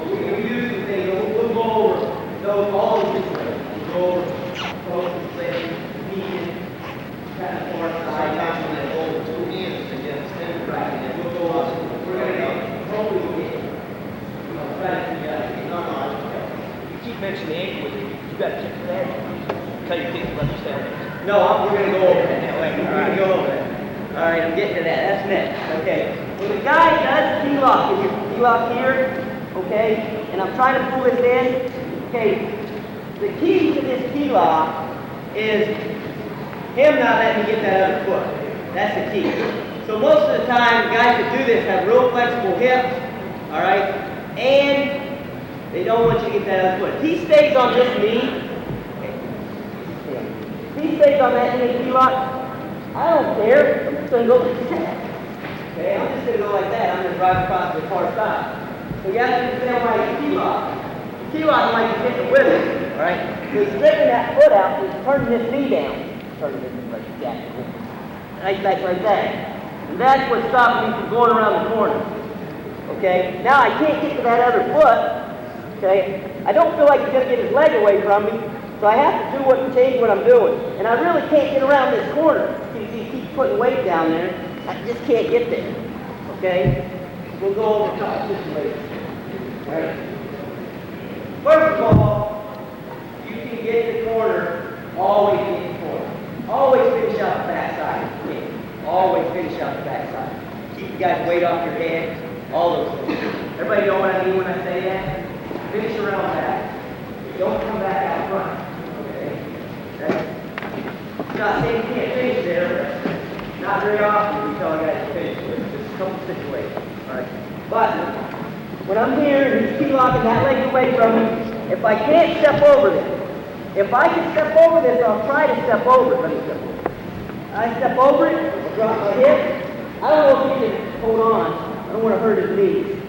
We use the thing, we'll go over those, all of these ways. We'll go over close, play, median, kind of far side. sometimes when they hold two hands to get extended, Right, and we'll go up, we're gonna get, hopefully get, try to figure out. No, no, You keep mentioning the ankle, you got a tip for that? Tell your kids to let you stay on it. No, we're gonna go over that. We're gonna go over that. All right, I'm getting to that. That's next. Okay. When the guy does T-lock, if you're T-lock here, okay, and I'm trying to pull this in, okay, the key to this T-lock is him not letting me get that other foot. That's the key. So most of the time, the guys that do this have real flexible hips, all right, and they don't want you to get that other foot. If he stays on this knee, he stays on that knee T-lock, I don't care. I'm just going to go like that. Okay, I'm just going to go like that. I'm going to drive across the far side. So you have to understand why he's T-lock. T-lock might be hitting with it, all right? So he's sticking that foot out, he's turning this knee down. Turning this like that. Right back like that. And that's what stops me from going around the corner. Okay? Now I can't get to that other foot. Okay? I don't feel like he's going to get his leg away from me. So I have to change what I'm doing. And I really can't get around this corner. He keeps putting weight down there. I just can't get there. Okay? We'll go over a couple situations. Alright? First of all, you can get the corner, always get the corner. Always finish out the back side. Yeah. Always finish out the back side. Keep the guy's weight off your head. All those things. Everybody know what I mean when I say that? Finish around back. Don't come back out front. Not saying you can't finish there, but not very often we tell guys to finish with. Just a couple situations. Alright. But when I'm here and he's T-locking that leg away from me, if I can't step over this, if I can step over this, I'll try to step over it. Let me step over it. I step over it, I'll drop my hip. I don't know if he can hold on. I don't want to hurt his knees.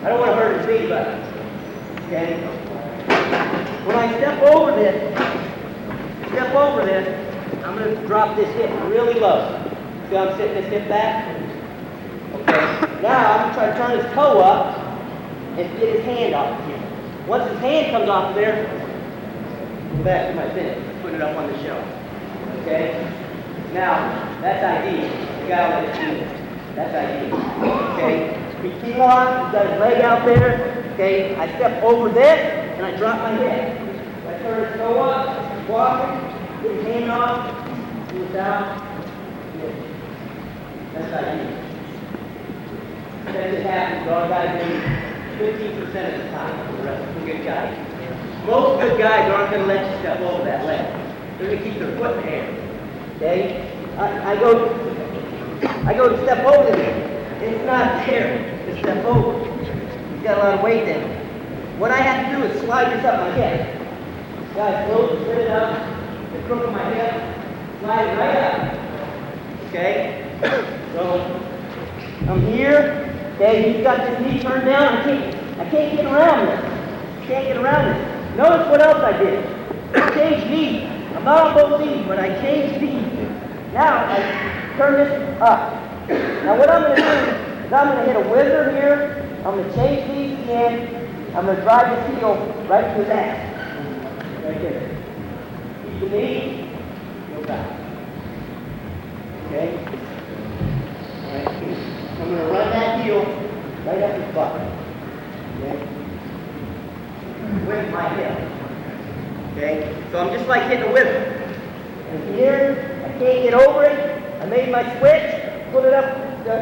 I don't want to hurt his knee, but okay. When I step over this, I'm I'm going to drop this hip really low. See how I'm sitting this hip back? Okay. Now I'm going to try to turn his toe up and get his hand off of here. Once his hand comes off of there, go back to my finish. Put it up on the shelf. Okay? Now, that's ideal. You gotta let it feel. That's ideal. Okay? Keep heel on, he's got his leg out there. Okay? I step over this and I drop my head. I turn his toe up, he's walking, get his hand off, pull it down. Yeah. That's ideal. That just happens to our guys maybe 15% of the time. The rest of the good guys. Most good guys aren't going to let you step over that leg. They're going to keep their foot in the air. Okay? I go to step over there. It's not there to step over. He's got a lot of weight there. What I have to do is slide this up my hip. Guys, close, split it up, the crook of my hip, slide it right up. Okay? So, I'm here. Okay, he's got this knee turned down. I can't get around this. Can't get around this. Notice what else I did. I changed knees. I'm not on both knees, but I changed knees. Now I turn this up. Now what I'm going to do is I'm going to hit a whizzer here. I'm going to change knees again. I'm going to drive this heel right to his ass. Right there. Keep the knee. Go back. Okay? All right. I'm going to run that heel right up his butt. Okay? With my hip. Okay? So I'm just like hitting a whizzer. And here, I can't get over it. I made my switch, put it up,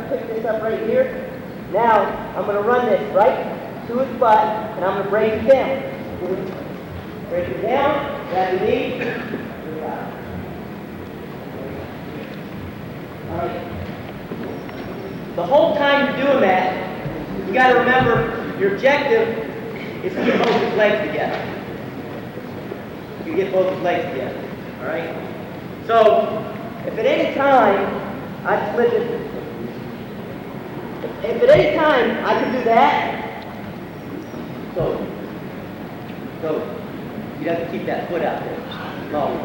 pick this up right here. Now, I'm going to run this right to his butt, and I'm going to break it down. Break it down, grab the knee, all right. The whole time you're doing that, you got to remember your objective is to get both his legs together. You get both his legs together. All right? So, if at any time I split this, if at any time I can do that, so you have to keep that foot out there long.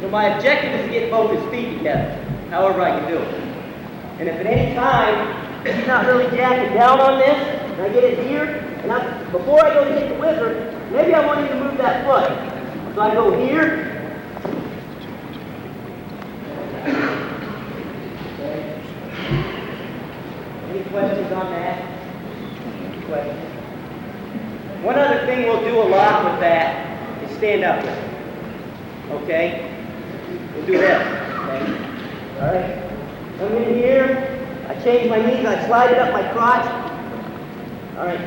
So my objective is to get both his feet together, however I can do it. And if at any time he's not really jacking down on this, and I get it here, and before I go to hit the whizzer, maybe I want you to move that foot. So I go here. Okay. Any questions on that? Questions? One other thing we'll do a lot with that is stand up with it. Okay? We'll do this. Okay? All right? I'm in here, I change my knees, I slide it up my crotch. All right,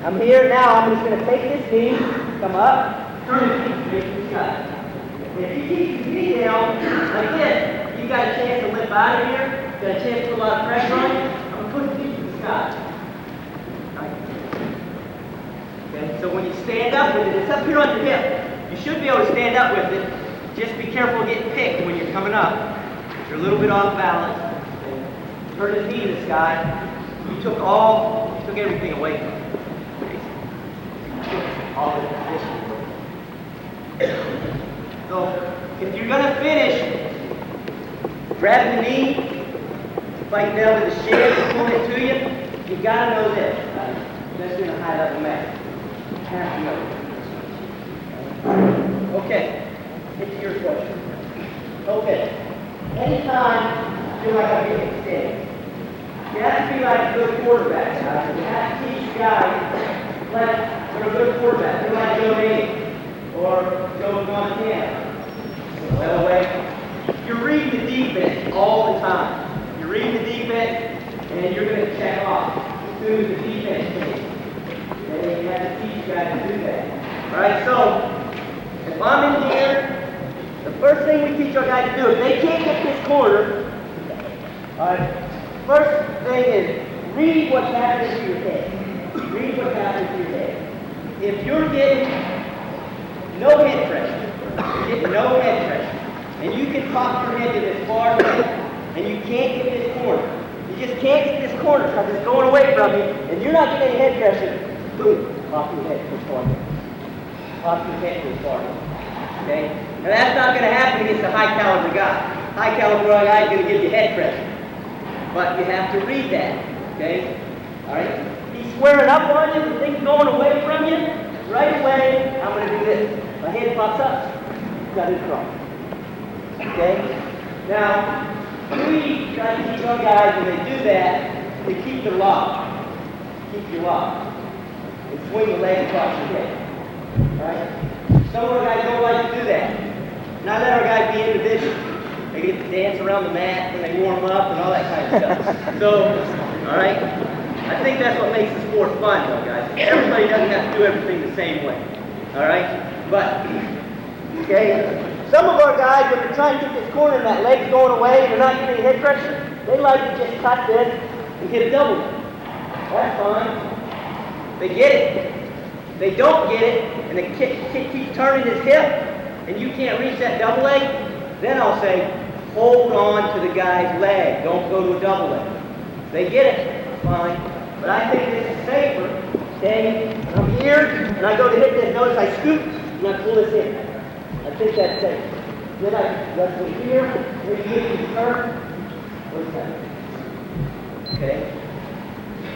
I'm here now, I'm just going to take this knee, come up, turn his knee straight to the sky. If you keep your knee down like this, you got a chance to lift out of here, got a chance to put a lot of pressure on you. I'm going to put the knee to the sky. Okay, so when you stand up with it, it's up here on your hip. You should be able to stand up with it. Just be careful of getting picked when you're coming up. You're a little bit off balance. Turn his knee to the sky. You took everything away from him. You took all the position. So, if you're going to finish, grab the knee, fight down with the shin, pull it to you. You got to know this. That's in a high level match. You have to know. Okay. Get to your question. Okay. Anytime you feel like I'm getting extended, you have to be like a good quarterback. You have to teach guys like they're a good quarterback. They're like Joe Namath or Joe Montana. Well, way. You're reading the defense all the time. You're reading the defense, and you're going to check off who the defense is. And you have to teach guys to do that. All right, so if I'm in here, the first thing we teach our guys to do, if they can't get this corner, first thing is read what's happening to your head. Read what's happening to your head. If you're getting no head pressure, you're getting no head pressure, and you can pop your head to this far left, and you can't get this corner. You just can't get this corner because it's going away from you, and you're not getting any head pressure. Boom, pop your head to this far. Pop your head to this far. Okay? Now that's not going to happen against a high caliber guy. High caliber guy is going to give you head pressure. But you have to read that, okay? All right? He's squaring up on you, the thing's going away from you. Right away, I'm going to do this. My head pops up, got it across. Okay? Now, we try to teach our guys when they do that, to keep their lock. Keep your lock. And swing the leg across your head. All right? Some of our guys don't like to do that. Not let our guys be individual. They get to dance around the mat when they warm up and all that kind of stuff. So, all right? I think that's what makes the sport fun, though, guys. Everybody doesn't have to do everything the same way. All right? But, okay, some of our guys, when they're trying to get this corner and that leg's going away and they're not getting head pressure, they like to just cut this and hit a double. That's fine. They get it. They don't get it, and the kid keeps turning his hip, and you can't reach that double leg, then I'll say, hold on to the guy's leg. Don't go to a double leg. They get it, fine. But I think this is safer. Okay, I'm here, and I go to hit this. Notice I scoop, and I pull this in. I think that's safe. Then I go here, maybe get you turn. What's that? Okay.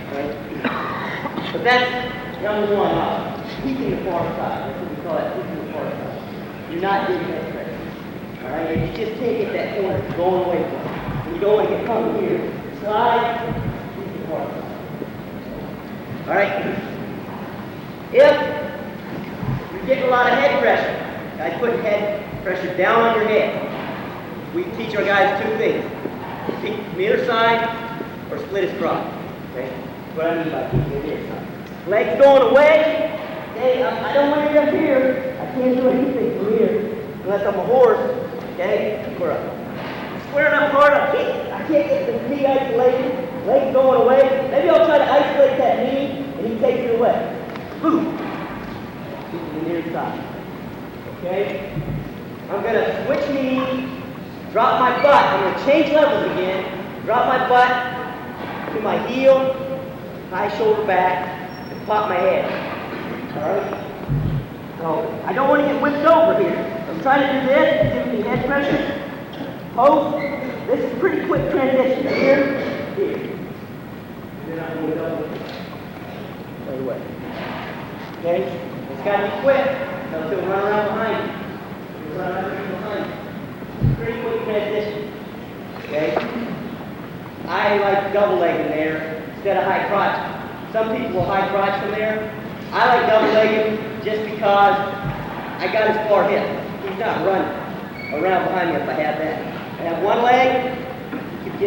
All right. But that's number one off. Keeping the far side. That's what we call it, keeping the far side. You're not doing that pressure. All right, and you just can't get that corner going away from it. And you don't want to get hung here. Slide, keep the far side. All right. If you're getting a lot of head pressure, I put head pressure down on your head. We teach our guys two things: keep from the inner side or split his crotch. Okay, that's what I mean by keeping the inner side. Legs going away. Okay, I don't want to get up here. I can't do anything from here unless I'm a horse. Okay, square up. Squaring up hard. I can't get the knee isolated. Legs going away. Maybe I'll try to isolate that knee and he takes it away. Boom. Keep it the near side. Okay? I'm going to switch knees, drop my butt. I'm going to change levels again. Drop my butt to my heel, high shoulder back, and pop my head. Alright? So, I don't want to get whipped over here. I'm trying to do this, give me head pressure. Post. This is a pretty quick transition. Here, here. And then I'm going to go right away. Okay? It's got to be quick. So he'll run around behind you. He'll run around behind you. Pretty quick transition. Okay? I like double legging there instead of high crotch. Some people will high crotch from there. I like double legging just because I got his far hip. He's not running around behind me if I have that. I have one leg, you can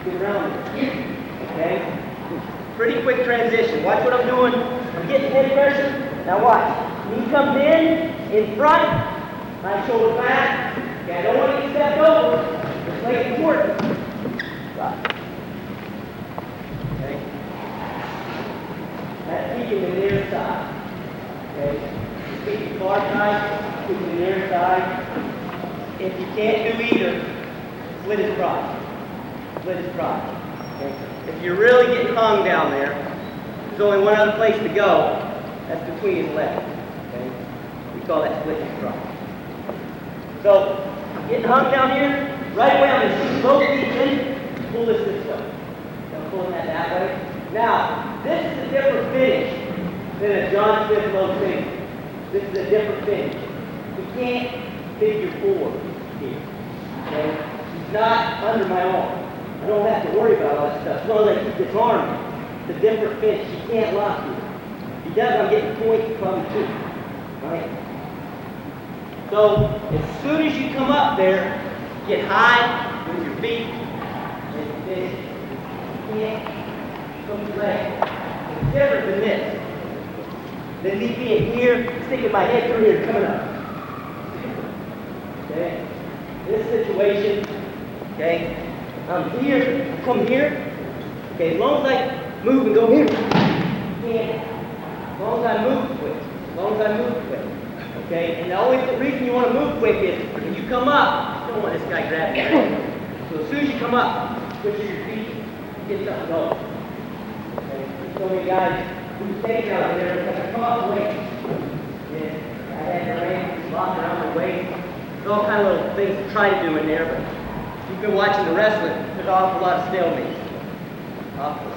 get around it. Okay? Pretty quick transition. Watch what I'm doing. I'm getting head pressure. Now watch. Knee comes in front, right shoulder back. Okay, I don't want to get stepped over. This leg is important. Stop. Okay? That's keeping the near side. Okay? Keep the far side, keep the near side. If you can't do either, split his crotch. Split his crotch. Okay? If you're really getting hung down there, there's only one other place to go. That's between his legs. Okay? We call that split his crotch. So, I'm getting hung down here. Right away, I'm going to shoot both feet in, pull this way. I'm pulling that way. Now, this is a different finish than a John Smith low finger. This is a different finish. You can't figure four here. Okay? He's not under my arm. I don't have to worry about all that stuff. As long as I keep this arm, it's a different finish. He can't lock you. If he does, I'm getting points from two. Right? So, as soon as you come up there, get high with your feet, and finish. You can't come to leg. It's different than this. Than me being here, sticking my head through here, coming up. Okay? This situation, okay? I'm here, come here. Okay, as long as I move and go here, can't. As long as I move quick. As long as I move quick. Okay? And the only reason you want to move quick is when you come up, you don't want this guy grabbing your head. So as soon as you come up, switch your feet, get something going. Okay? There's so many guys who stay down there because I come up late. Yeah. I had your ankles locked around my waist. There's all kind of little things to try to do in there, but if you've been watching the wrestling, there's an awful lot of stalemates. Awful.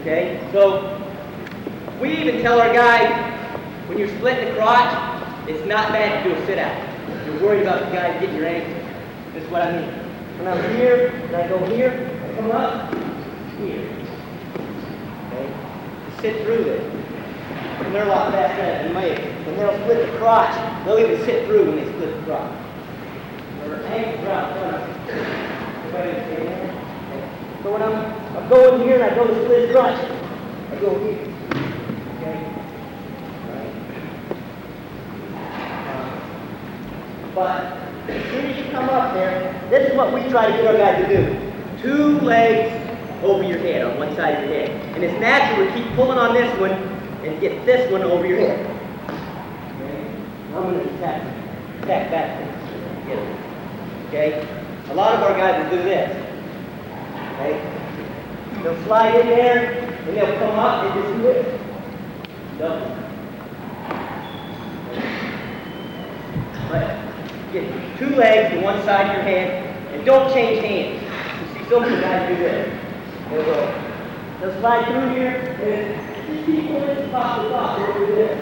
Okay? So, we even tell our guys, when you're splitting the crotch, it's not bad to do a sit-out. You're worried about the guy getting your ankle. This is what I mean. When I'm here, and I go here, I come up, here. Okay? Sit through this. And they're a lot faster than me. When they'll split the crotch, they'll even sit through when they split the crotch. Their ankles are out front. Everybody understand that? Okay. So when I'm going here and I go to split crotch, I go here. Okay? Alright? But as soon as you come up there, this is what we try to get our guys to do. 2 legs over your head, on one side of your head. And it's natural to keep pulling on this one and get this one over your head. Okay? I'm going to attack that thing. Get it. Okay? A lot of our guys will do this. Okay? They'll slide in there, and they'll come up and just do this. Double. Right. Get 2 legs to one side of your head, and don't change hands. You see some of the guys do this. They'll slide through here, and just keep pulling it top to top. They'll do this.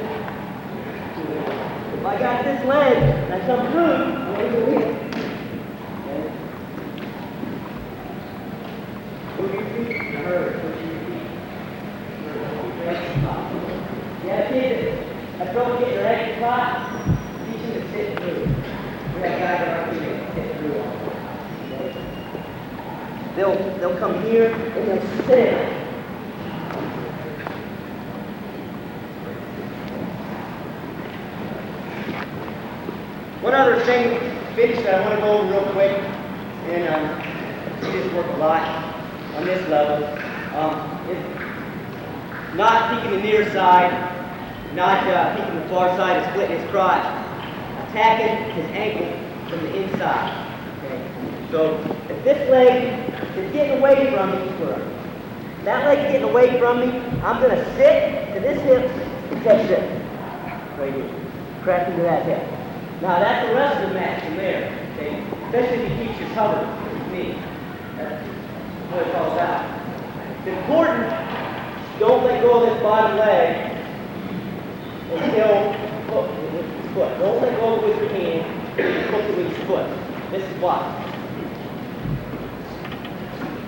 If I got this leg, and I come through, I'm going to go here. Okay? Move your feet, and hurry. Push your feet. Yeah, kids, I don't get your ankle spot. Teach them to sit through. We have guys that aren't going to sit through all the time. Okay? They'll come here and they'll sit. One other thing, finish that I want to go over real quick, and see this work a lot on this level, is not peeking the near side, not peeking the far side and splitting his crotch, attacking his ankle from the inside. Okay? So if this leg is getting away from me, that leg is getting away from me, I'm going to sit to this hip and catch this. Right here. Crack into that hip. Now that's the rest of the match from there. Okay? Especially if he keeps you covered with me. That's what it's all about. It's important, don't let go of this bottom leg until hook it with your foot. Don't let go of it with your hand, hook it with your foot. This is why.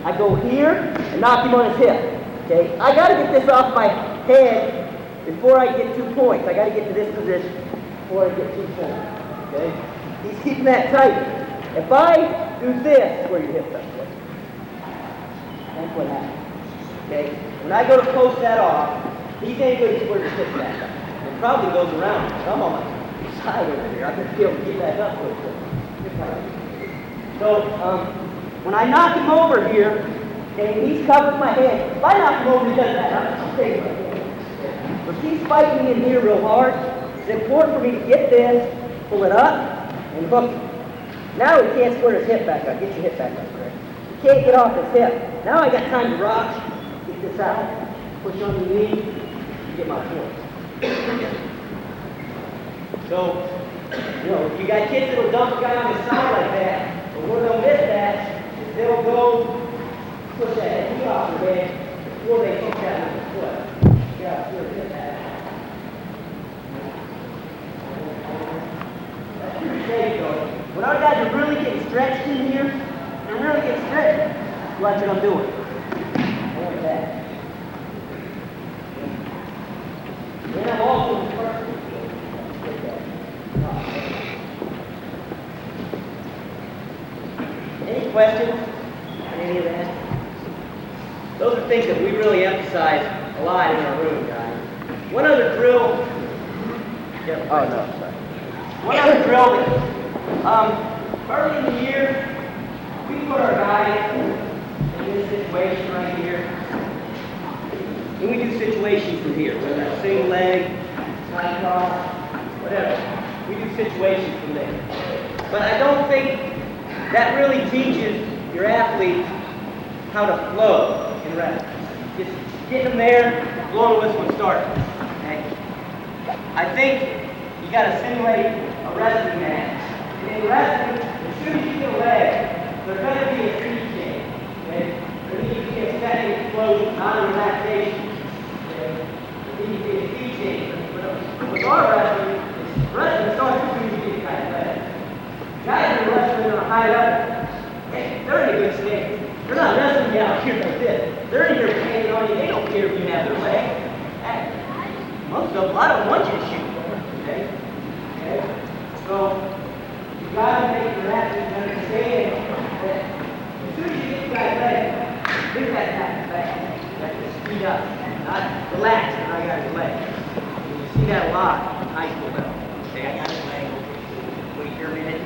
I go here and knock him on his hip. Okay? I gotta get this off my head before I get 2 points. I gotta get to this position before I get 2 points. Okay? He's keeping that tight. If I do this, where your hips are. That's what happens. Okay? When I go to post that off, he's ain't going to squirt his hips back up. It probably goes around. I'm on my side over here. I'm going to be able to get back up real quick. So, when I knock him over here, okay, he's covering my head. If I knock him over, he does that. I'm staying right there. If he's fighting me in here real hard, it's important for me to get this, pull it up, and hook it. Now he can't squirt his hip back up. Get your hip back up, Greg. He can't get off his hip. Now I got time to rock, get this out, push on the knee, and get my point. So, you know, if you got kids that'll dump a guy on his side like that, but where they'll miss that is they'll go push that knee off their head before they hook that with their foot. You gotta sort of hit that. That's pretty safe though. When our guys are really getting stretched in here, they're really getting stretched. Watch what I'm doing. Like that. Then I'm also like that. Any questions on any of that? Those are things that we really emphasize a lot in our room, guys. One other drill. Yeah, oh no, sorry. One other drill that, early in the year, we put our guys in this situation right here. And we do situations from here, whether it's single leg, side cross, whatever. We do situations from there. But I don't think that really teaches your athletes how to flow in wrestling. Just getting them there, blowing the whistle and starting. Okay? I think you got to simulate a wrestling match. And in wrestling, as soon as you get a leg, there's going to be a speed change. Okay? There needs to be a steady explosion, not a relaxation. Okay? There needs to be a speed change. But with our wrestling starts as soon as you get a tight leg. Guys that are wrestling on a high level, they're in a good state. They're not wrestling out here like this. They're in here hanging on you. They don't care if you have their leg. Most of them, I don't want you to shoot. Okay? Okay? So, you gotta make your athletes understand that as soon as you get that leg, bring that back. You have to speed up, not relax when I got his leg. And you see that a lot in high school level. Okay, I got his leg. Wait here a minute.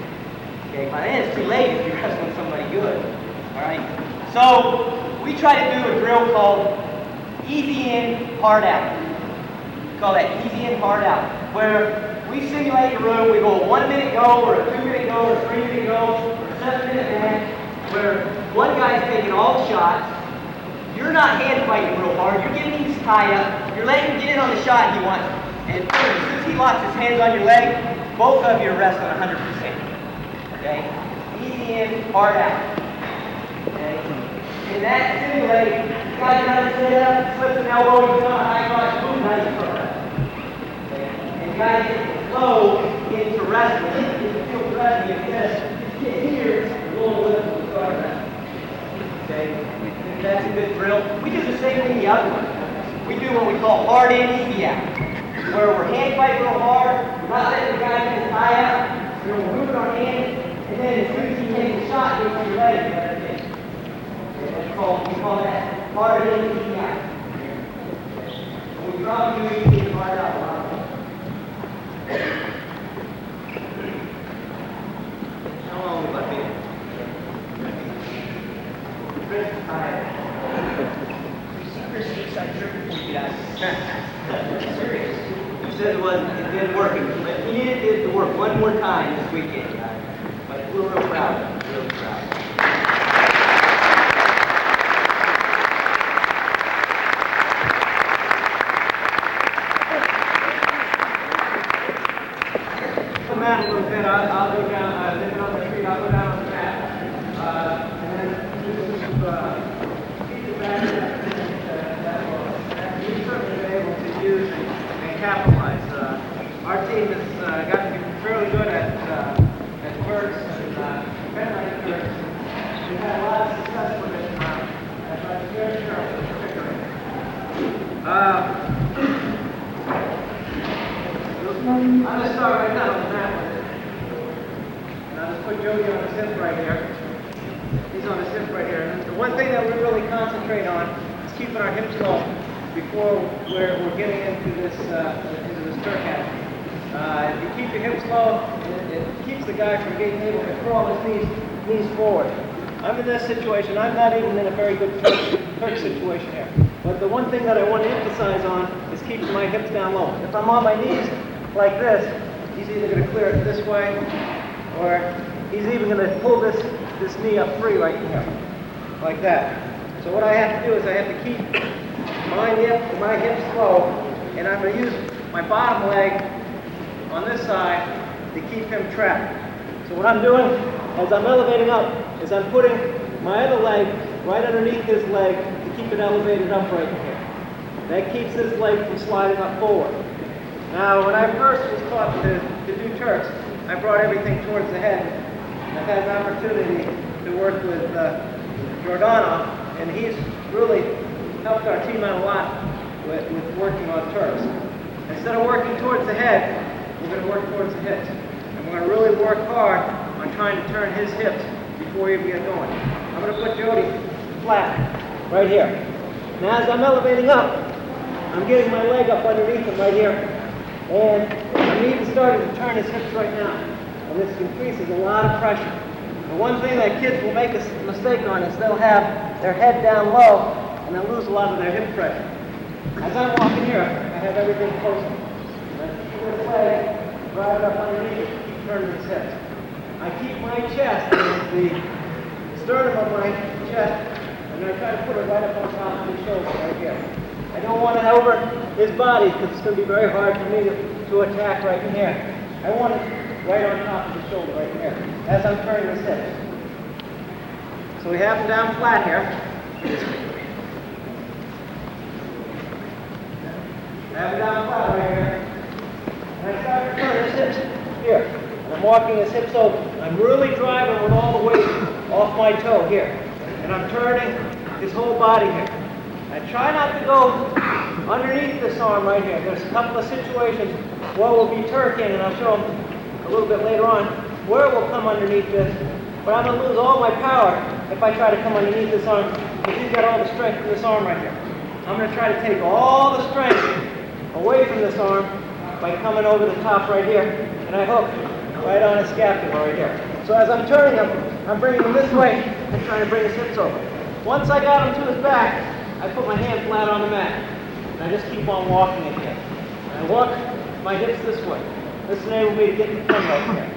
Okay, by then it's too late if you're wrestling somebody good. Alright? So, we try to do a drill called easy in, hard out. We call that easy in, hard out. Where we simulate the room, we go a 1 minute go, or a 2 minute go, or a 3 minute go, or a 7 minute match, where one guy's taking all the shots. You're not hand fighting real hard, you're getting him tied up, you're letting him get in on the shot he wants. And as soon as he locks his hands on your leg, both of you are wrestling 100%. Okay? Easy in, hard out. Okay? In that simulate, the guy does sit up, slips an elbow, he's on a high cross, boom, now you start wrestling. Okay? And guys get flow into wrestling, into field wrestling, if you get here, you're going to lift and start wrestling. Okay? And that's a good drill. We do the same thing the other way. We do what we call hard in, easy out. Where we're hand fighting real hard, we're not letting the guy get his eye out, we're moving our hands, and then as soon as he takes the shot, we're going to let him get it in. We call that hard in, easy out. And we probably do easy and hard out a lot. How long have I been? Chris, Secret inside trip before you get out. serious. He said it didn't work. But he needed it to work one more time this weekend. But we're real proud of him. Real proud. Come out a little bit. I'll go down. Lift it on the street. I'll go down on the mat. And then do some feedback that we've certainly been able to use and capitalize. Our team has gotten to be fairly good at works and penalty works. We've had a lot of success with it. I'm very sure of this particularly. I'm going to start right now on the mat with it. And I'll just put Jody on his hip right here. He's on his hip right here. And the one thing that we really concentrate on is keeping our hips low before we're getting into this turk action. If you keep your hips low, it keeps the guy from being able to crawl his knees forward. I'm in this situation. I'm not even in a very good turk situation here. But the one thing that I want to emphasize on is keeping my hips down low. If I'm on my knees like this, he's either going to clear it this way, or he's even going to pull this knee up free right here, like that. So what I have to do is I have to keep my hips low, and I'm going to use my bottom leg on this side to keep him trapped. So what I'm doing as I'm elevating up is I'm putting my other leg right underneath his leg to keep it elevated up right here. That keeps his leg from sliding up forward. Now, when I first was taught to do turks, I brought everything towards the head. I've had an opportunity to work with Giordano, and he's really helped our team out a lot with working on turks. Instead of working towards the head, we're going to work towards the hips. And we're going to really work hard on trying to turn his hips before we get going. I'm going to put Jody flat right here. Now as I'm elevating up, I'm getting my leg up underneath him right here. And I'm even starting to turn his hips right now. And this increases a lot of pressure. The one thing that kids will make a mistake on is they'll have their head down low and they'll lose a lot of their hip pressure. As I'm walking here, I have everything close. I keep this leg right up underneath it, keep turning his hips. I keep my chest, the sternum of my chest, and I try to put it right up on top of his shoulder right here. I don't want it over his body because it's going to be very hard for me to to attack right in here. I want it right on top of the shoulder right here, as I'm turning his hips. So we have him down flat here. I have him down flat right here. And I start to turn his hips here. And I'm walking his hips over. I'm really driving with all the weight off my toe here. And I'm turning his whole body here. I try not to go underneath this arm right here. There's a couple of situations where we'll be turking, and I'll show them a little bit later on, where it will come underneath this. But I'm going to lose all my power if I try to come underneath this arm, because he's got all the strength in this arm right here. I'm going to try to take all the strength away from this arm by coming over the top right here, and I hook right on his scapula right here. So as I'm turning him, I'm bringing him this way and trying to bring his hips over. Once I got him to his back, I put my hand flat on the mat, and I just keep on walking it here. And I walk my hips this way. This enables me to get the pin right here.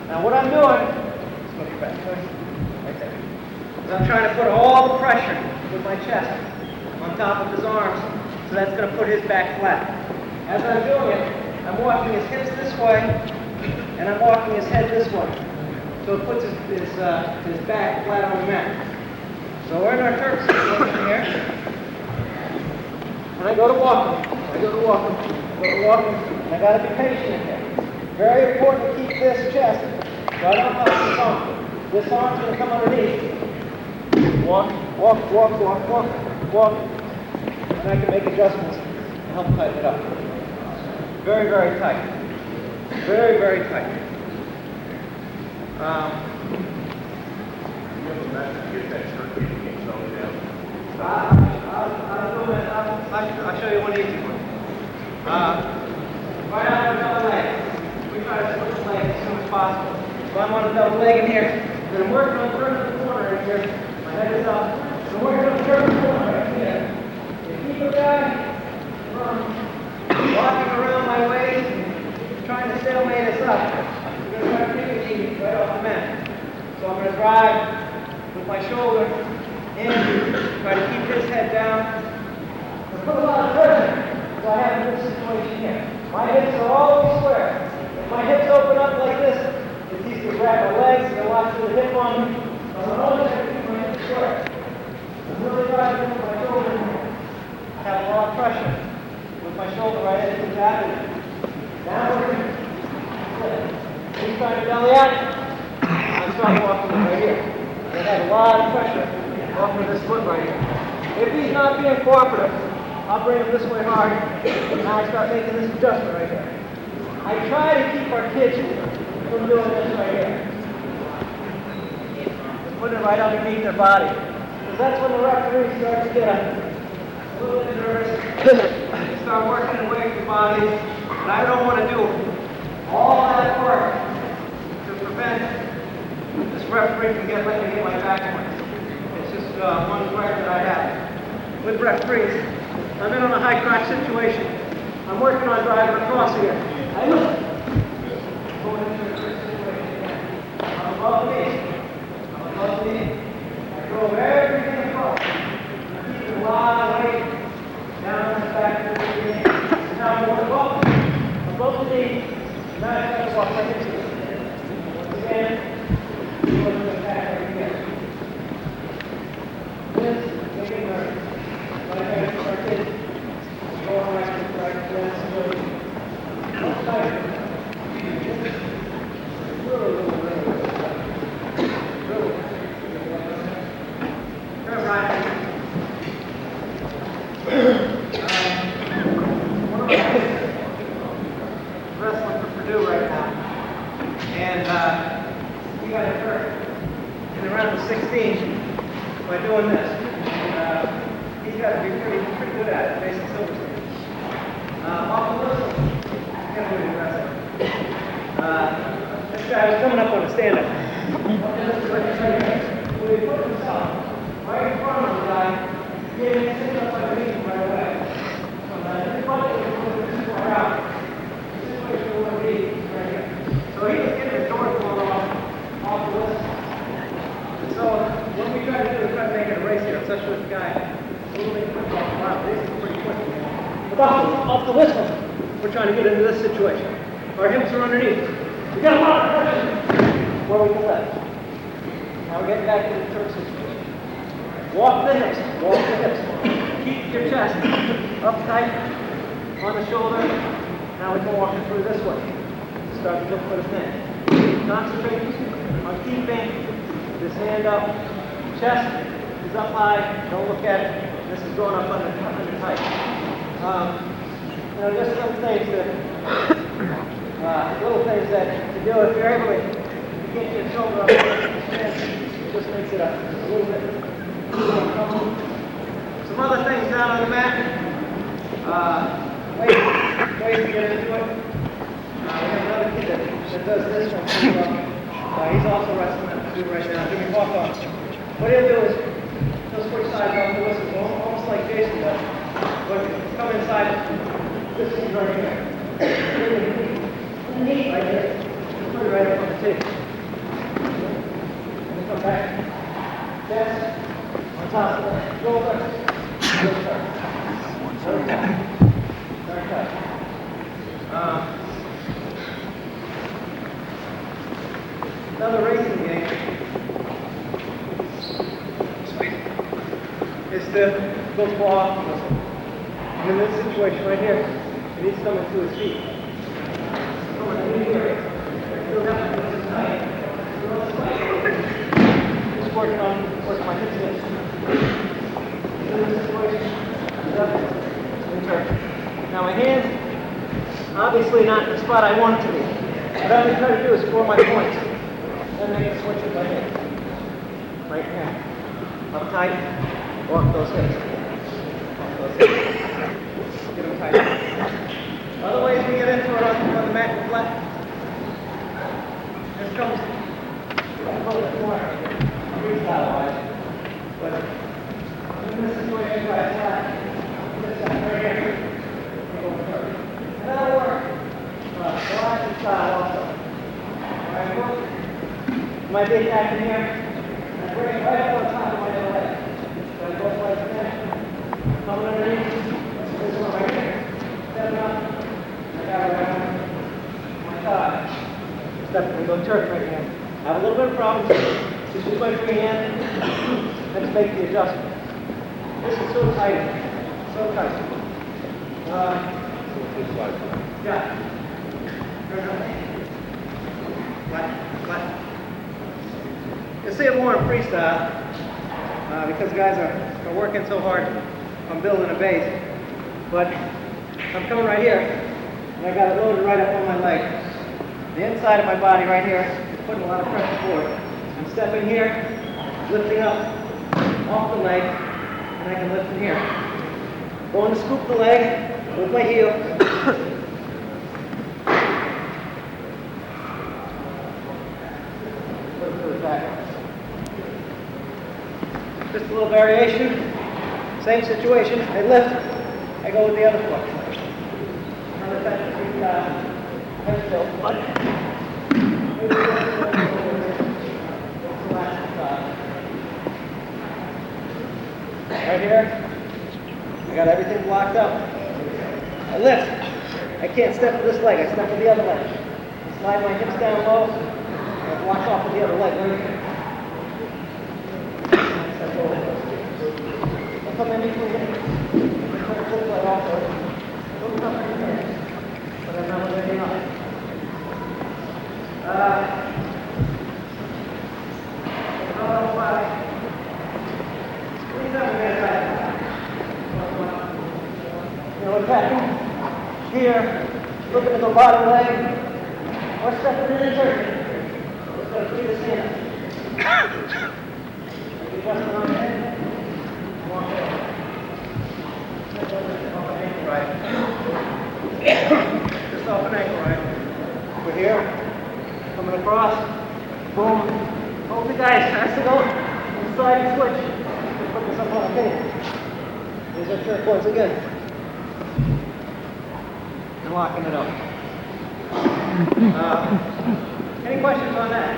Now what I'm doing, let's look back, right there, is I'm trying to put all the pressure with my chest on top of his arms, so that's going to put his back flat. As I'm doing it, I'm walking his hips this way, and I'm walking his head this way. So it puts his back flat on the mat. So we're in our turn situation here. And I go to walk him. And I got to be patient here. Very important to keep this chest right on top of this arm. This arm's going to come underneath. Walk. And I can make adjustments to help tighten it up. Very, very tight. Very, very tight. I'll show you one easy one. Right out of a double leg. We try to switch the leg as soon as possible. So I'm on a double leg in here. And I'm working on turning the corner right here. My head is up. I'm working on turning the corner right here. And keep it back from walking around my waist and trying to stalemate us up. We're going to try to take it easy right off the mat. So I'm going to drive with my shoulder in, try to keep his head down. But put a lot of pressure, because I have a good situation here. My hips are always square. If my hips open up like this, it's easy to grab my legs and lock to the hip on me. But I'm always going to keep my hips square. I'm really driving with my shoulder here. I have a lot of pressure with my shoulder right into his abdomen. Downward. He's trying to belly out. I start walking right here. I have a lot of pressure off of this foot right here. If he's not being cooperative, I'll bring him this way hard, and now I start making this adjustment right here. I try to keep our kids from doing this right here. Just putting it right underneath their body. Because that's when the referee starts to get a little bit nervous. They start working away with the body, and I don't want to do all that work to prevent this referee from letting me get my back points. It's just one record that I have with referees. I'm in on a high crotch situation. I'm working on driving across here. I look. Going into a situation again. I'm above the knee. I go everything across. I'm keeping a lot of weight down on the back of the knee. Now I'm going above the knee. Now I have to walk right into it. Once again, you look at the back right here. This is making nervous. But I try to keep our kids going right to this. Really. Come right. One of my kids wrestling for Purdue right now. And he got hurt in around the 16 by doing this. He's got to be pretty good at it, Jason Silverstein. Off the whistle, can't really wrestle. This guy was coming up on a stand-up. So he put himself right in front of the guy, getting his hands up underneath him right away. So his body was moving too far out. The situation would be right here. So he was getting his door blown off the whistle. And so what we try to do is try to make it a race here, especially with the guy moving wow, this is pretty quick. But off the whistle, we're trying to get into this situation. Our hips are underneath. We got a lot of pressure where we can lift. Now we're getting back to the turn situation. Walk the hips, walk the hips. Keep your chest up tight on the shoulder. Now we can walk it through this way. Start to look for the pin. Concentrate on keeping this hand up. Chest is up high. Don't look at it. This is going up under tight. Just some things that, little things that to do if you're able to get your shoulder up, it just makes it a little bit more comfortable. Some other things down on the mat. Ways to get into it. We have another kid that does this one pretty well. He's also wrestling that too right now. Jimmy Hawthorne. What he'll do is he'll switch sides off the whistle, almost like Jason does. But come inside this is right here. Knee right here. Put it right up on the table. And come back. Chest on top of the shoulder. Good turn. Very tight. Very tight. Another racing game is to go off. And in this situation right here, he's coming to his feet. Coming in here. Still got to this tight. Just working my hips in. In this situation, up and turn. Now my hands, obviously not the spot I want it to be. What I'm going to try to do is score my points. Then make a switch with my hands. Right here. Up tight. Walk those hips. Walk those hips. Get them tight. Other ways we get into it on the mat and flat. This comes a little bit more freestyle-wise. But in this situation, right flat, this side right here, we go third. And that'll work. Relaxing style also. Alright, look. My big action here. And bring it right up on top of my other leg. So I go like that. Coming underneath. This one right here. Stepping up. I got it right on my thigh. Stepping, we go turn right here. I have a little bit of problems. Just use my free hand. Let's make the adjustment. This is so tight. So tight. Yeah. Turn up. Flat, flat. You'll see it more in freestyle because guys are working so hard on building a base. But I'm coming right here and I got it loaded right up on my leg. The inside of my body right here is putting a lot of pressure forward. I'm stepping here, lifting up off the leg, and I can lift from here. Going to scoop the leg with my heel. Just a little variation. Same situation. I lift. I go with the other foot. Another type of freestyle. Right here. I got everything blocked up. I lift. I can't step with this leg. I step with the other leg. I slide my hips down low. And I block off with the other leg right here. I'll come in between it. I'm trying to flip that also. Don't come right there. But I'm not letting up. Attacking here, looking at the bottom leg, or stepping in and turning. Just got to free this hand. Adjustment on the head. Walk over. Off an ankle right. Just off an ankle right. We're here, coming across. Boom. Hold the guys, has to go. Slide and switch. Put this up on the table. These are trick ones again. And locking it up. Any questions on that?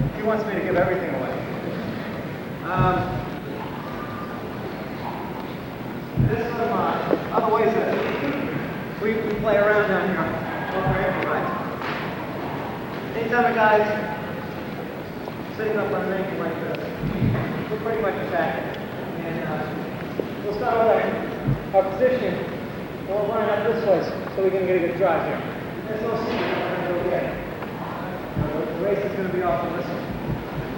If you wants me to give everything away. This is some other ways that we play around down here on our ankle rides. Anytime a guy's sitting up on an ankle like this, we're pretty much attacking. And we'll start with our position, and we'll line up this way so we can get a good drive here. There's no secret, we're going to go here. The race is going to be off on this one.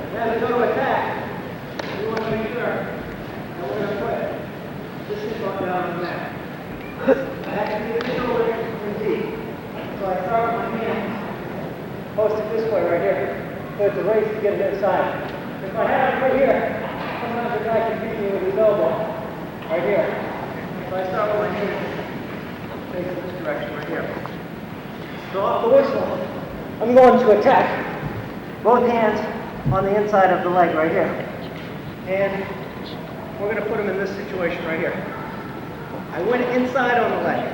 And as we go to attack, we want to make sure that we're going to put this hip on down on the mat. That can be the shoulder and deep. So I start with my hands, post it this way right here. So it's a race to get it inside. If I have it right here, sometimes the guy can beat me with his elbow right here. So I start with my hands facing this direction right here. So off the whistle, I'm going to attack. Both hands on the inside of the leg right here. And we're going to put him in this situation right here. I went inside on the leg.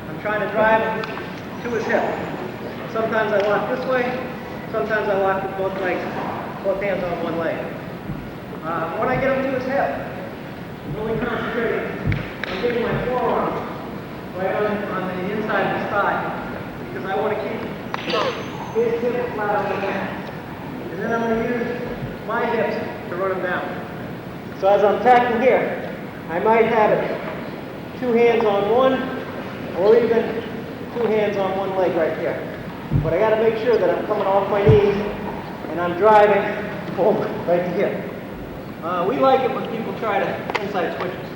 I'm trying to drive to his hip. Sometimes I walk this way. Sometimes I walk with both legs, both hands on one leg. When I get him to his hip, I'm really concentrating on getting my forearm right on the inside of his thigh, because I want to keep his hip flat on the mat. And then I'm going to use my hips to run him down. So as I'm attacking here, I might have it 2 hands on one, or even 2 hands on one leg right here. But I got to make sure that I'm coming off my knees and I'm driving boom, right to here. We like it when people try to inside switches.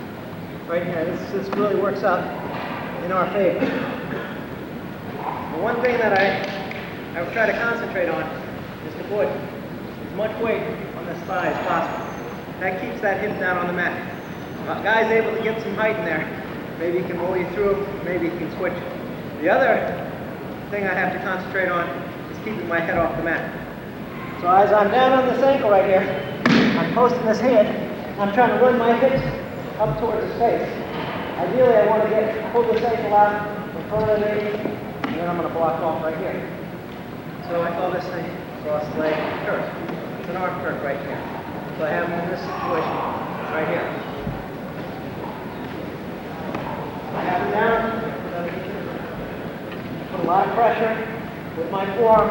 Right here, this really works out in our favor. The one thing that I would try to concentrate on is to put as much weight on this thigh as possible. That keeps that hip down on the mat. If a guy's able to get some height in there, maybe he can roll you through, maybe he can switch. The other thing I have to concentrate on is keeping my head off the mat. So as I'm down on this ankle right here, I'm posting this head, I'm trying to run my hips up towards his face. Ideally, I want to pull this ankle out in front of me, and then I'm going to block off right here. So I call this a cross leg curve. It's an arm curve right here. So I have him in this situation right here. I have him down. Put a lot of pressure with my forearm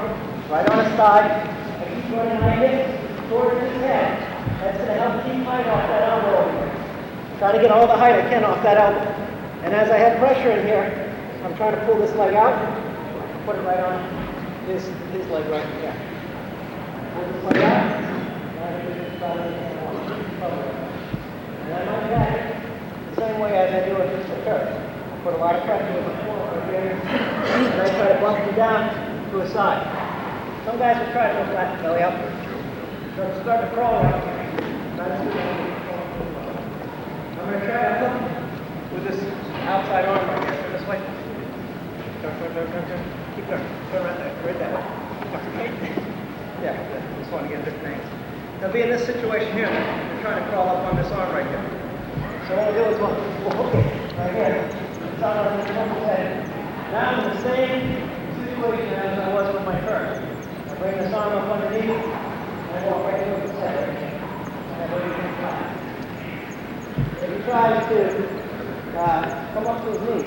right on his thigh. I keep running my hips towards his head. That's going to help keep height off that elbow over here. Trying to get all the height I can off that elbow. And as I have pressure in here, I'm trying to pull this leg out, put it right on his leg right here. Pull this leg out, and I might have it the same way as I do with this curve. Put a lot of pressure with my forearm right here, and I try to bump him down to his side. Some guys will try to go flat belly up. So I'm starting to crawl right here. I'm going to try to hook with this outside arm right here. Turn this way. Turn. Keep going. Turn right there. Right that way. Yeah, just want to get different angles. Now be in this situation here, we're trying to crawl up on this arm right here. So what we'll do is we'll hook it right here. It's on our head. Now I'm in the same situation as I was with my curve. I bring this arm up underneath, and I walk right into his head right here. And I go to his side. If he tries to come up to his knees,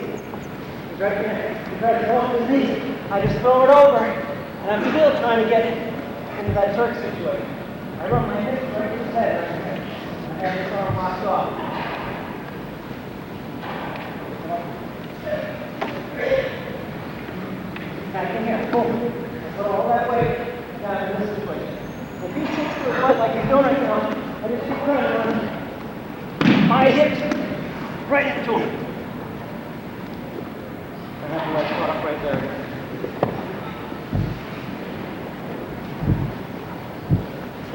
he tries to come up to his knees, I just throw it over, and I'm still trying to get into that Turk situation. I run my hips right to his head right here. I have this arm locked off. Back in here, boom. Put all that weight down in this situation. If he sits to his butt like he's doing right now, I just keep trying to run my hips right into him. I have the leg caught up right there.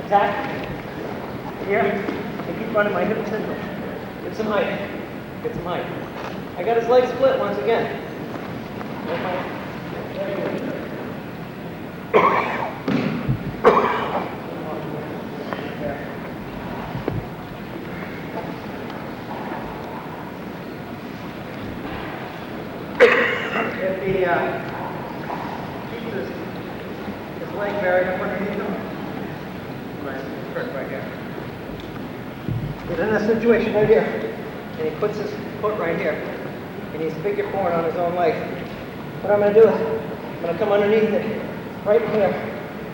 Attack. Here. I keep running my hips into him. Get some height. Get some height. I got his leg split once again. If he keeps his leg buried up underneath him, nice and turn right here. Get in this situation right here, and he puts his foot right here, and he's figure four on his own leg. What I'm going to do is, I'm going to come underneath it, right here,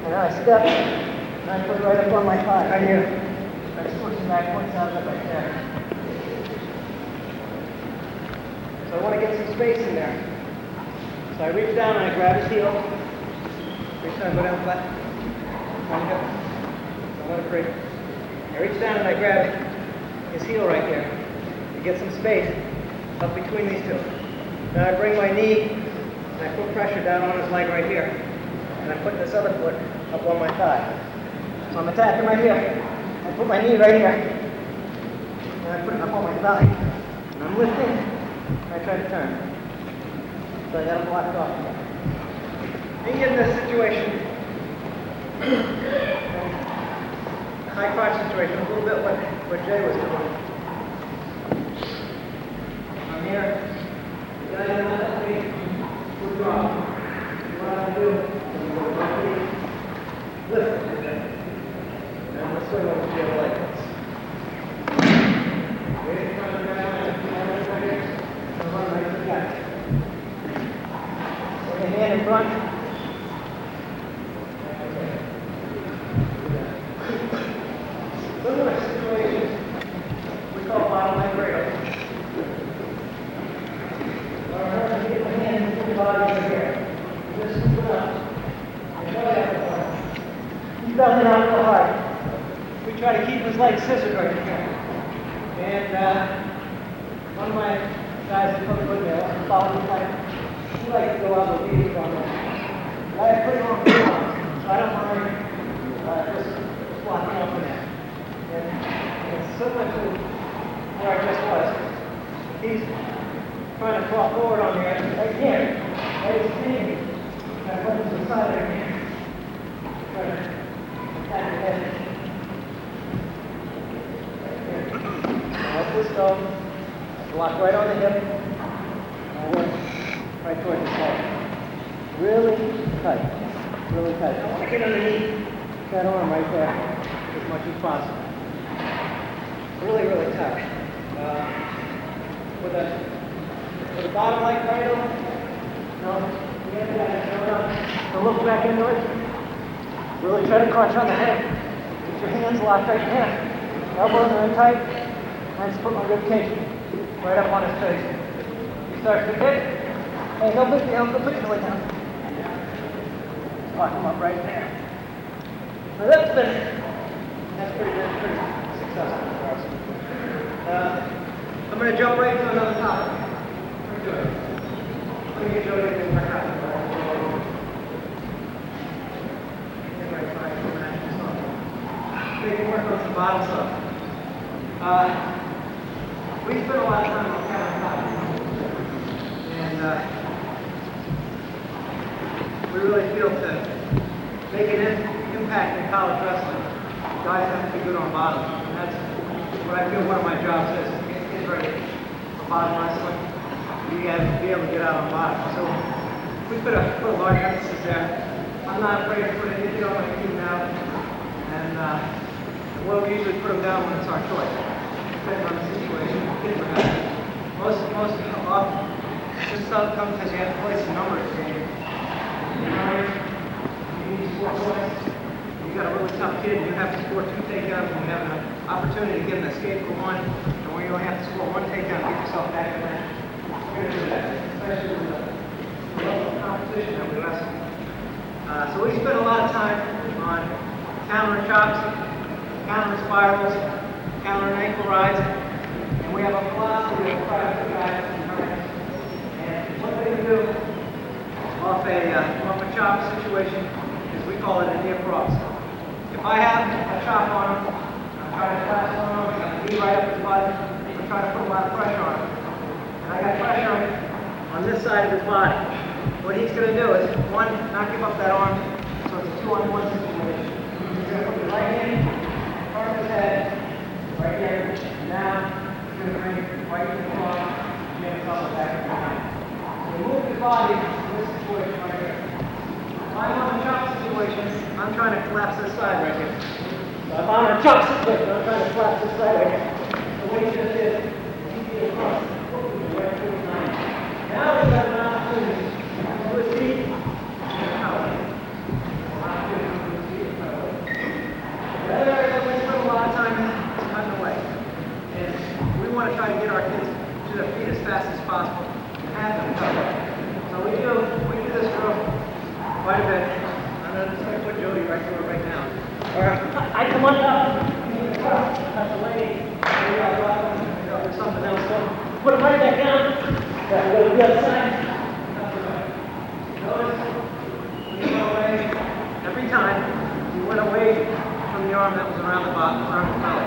and I step, and I put it right up on my thigh, right here. I switch the back points out of it right there. So I want to get some space in there. So I reach down and I grab his heel. Reach down, go down flat. One hip. I want to create. I reach down and I grab his heel right there to get some space up between these two. Then I bring my knee and I put pressure down on his leg right here. And I put this other foot up on my thigh. So I'm attacking right here. I put my knee right here. And I put it up on my thigh. And I'm lifting. And I try to turn. So I got him blocked off. And get in this situation. High crotch situation, a little bit what Jay was doing. I'm here. The guy in that way, we'll drop. What I do is go right here, lift it, and let's go over to the leg. Wait in front of the guy, right here, and run right to the back. Put your hand in front. Similar situation, we call bottom leg cradle. Alright, get the hand and put the body right here. Just scoop it up. And go ahead. He's belting out real hard. We try to keep his legs scissored right here. And one of my guys that comes with me, I want to follow him like, he likes to go out with me on that. I have pretty long arms, so I don't mind just blocking up in there. And it's similar to where I just was. He's trying to crawl forward on me right here. Right his knee. I put him to the side right here. Try to attack the head. Right here. Now let this go. Block right on the hip. And work right towards the head. Really tight. Really tight. I want to get underneath that arm right there as much as possible. Really, really tight. With a bottom leg cradle, you have to look back into it. Really try to crunch on the head. Get your hands locked right there. Elbows are in tight. I just put my rib cage right up on his face. He starts to kick. Hey, don't put your belly down. Lock him up right there. So that's pretty good, pretty successful for us. I'm going to jump right to another topic. We're good. Let me get you over to my topic. We can work on some bottom stuff. We spent a lot of time on countertop. And we really feel to make an impact in college wrestling, guys have to be good on bottom. And that's what I feel one of my jobs is ready for bottom wrestling. You have to be able to get out on bottom. So we put a large emphasis there. I'm not afraid to put anything on my team now. And we'll usually put them down when it's our choice, depending on the situation. Most often, this stuff comes because you have to play some numbers game. You need to score points. You got a really tough kid, and you have to score 2 takedowns, and you have an opportunity to get an escape for 1, and where you only have to score 1 takedown to get yourself back in there. We're going to do that, especially with the level of competition that we wrestle. So we spend a lot of time on countering chops, countering spirals, countering ankle rides, and we have a philosophy of trying to put guys in harness. And what they do off a chop situation is we call it a near cross. If I have a chop on him, I'm trying to class on him, I got the knee right up his butt, I'm trying to put a lot of pressure on him. And I got pressure on this side of his body. What he's going to do is, 1, not give up that arm, so it's a 2-on-1 situation. He's going to put his right hand in front of his head, right here, down, he's going to bring it right to the floor, and get himself back behind. So he moves his body in this situation right here. If I'm on a chop situation, I'm trying to collapse this side right here. So if I'm on a job situation, I'm trying to collapse this side right here. So what he just did, he did across, right through the line. Now we've got an opportunity to do his feet and power. The other area that we spend a lot of time in is cutting away. And we want to try to get our kids to their feet as fast as possible and have them cut away. So we do this drill quite a bit. I'm going to put Jody right through it right now. All right, I come on up, cut away, there's something else going. Put him right back down. Yeah, we're going to the other side. Notice, when you go away, every time you went away from the arm that was around the bottom, around the belly.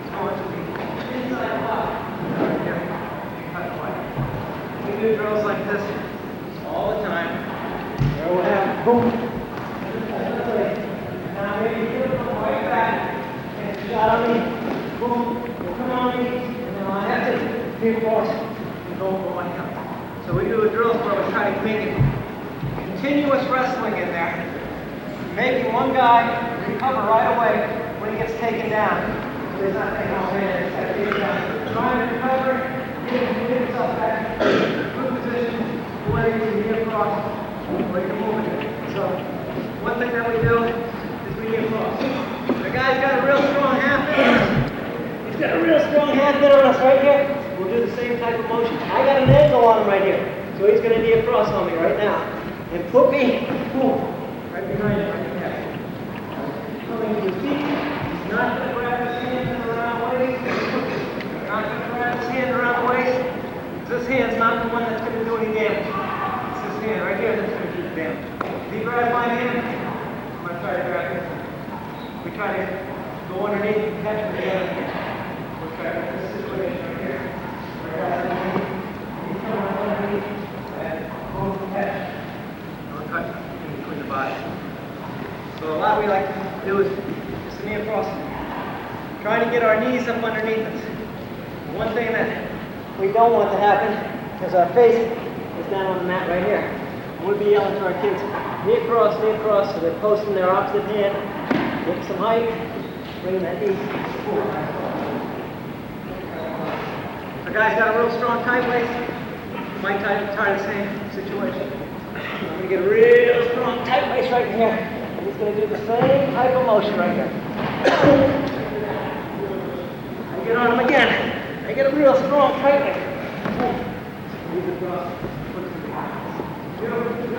It's going to be inside the body. Right here, cut away. We do drills like this all the time. There we'll have boom. Now maybe you put them right back and shot on me, boom, you'll come on me, and then I'll have to take force and go for one count. So we do a drill where we try to make it continuous wrestling in there, making one guy recover right away when he gets taken down. So he's not taking off hand, he's got to take down. Trying to recover, get himself back, good position, where you can get across, where you can move it. So one thing that we do is we get across. The guy's got a real strong half bit on us. He's got a real strong half bit on us right here. We'll do the same type of motion. I got an angle on him right here. So he's going to knee across on me right now. And put me, boom, right behind him, right there. Coming to his feet. He's not going to grab his hand around the waist. Not going to grab his hand around the waist. This hand's not the one that's going to do any damage. It's this hand right here that's going to do the damage. If he grabs my hand, I'm going to try to grab his hand. We try to go underneath and catch him together. We'll try to get this situation right here. Right out underneath. He's coming up underneath. And boom, catch. Or cut in between the bodies. So a lot we like to do is just knee across. Trying to get our knees up underneath us. One thing that we don't want to happen is our face is down on the mat right here. We'll be yelling to our kids, knee across, so they're posting their opposite hand, get some height, bring that knee forward. The guy's got a real strong tight waist, might try the same situation. I'm going to get a real strong tight waist right here, and he's going to do the same type of motion right here. I get on him again. I get a real strong tight waist. Move across, put it behind. Real motion.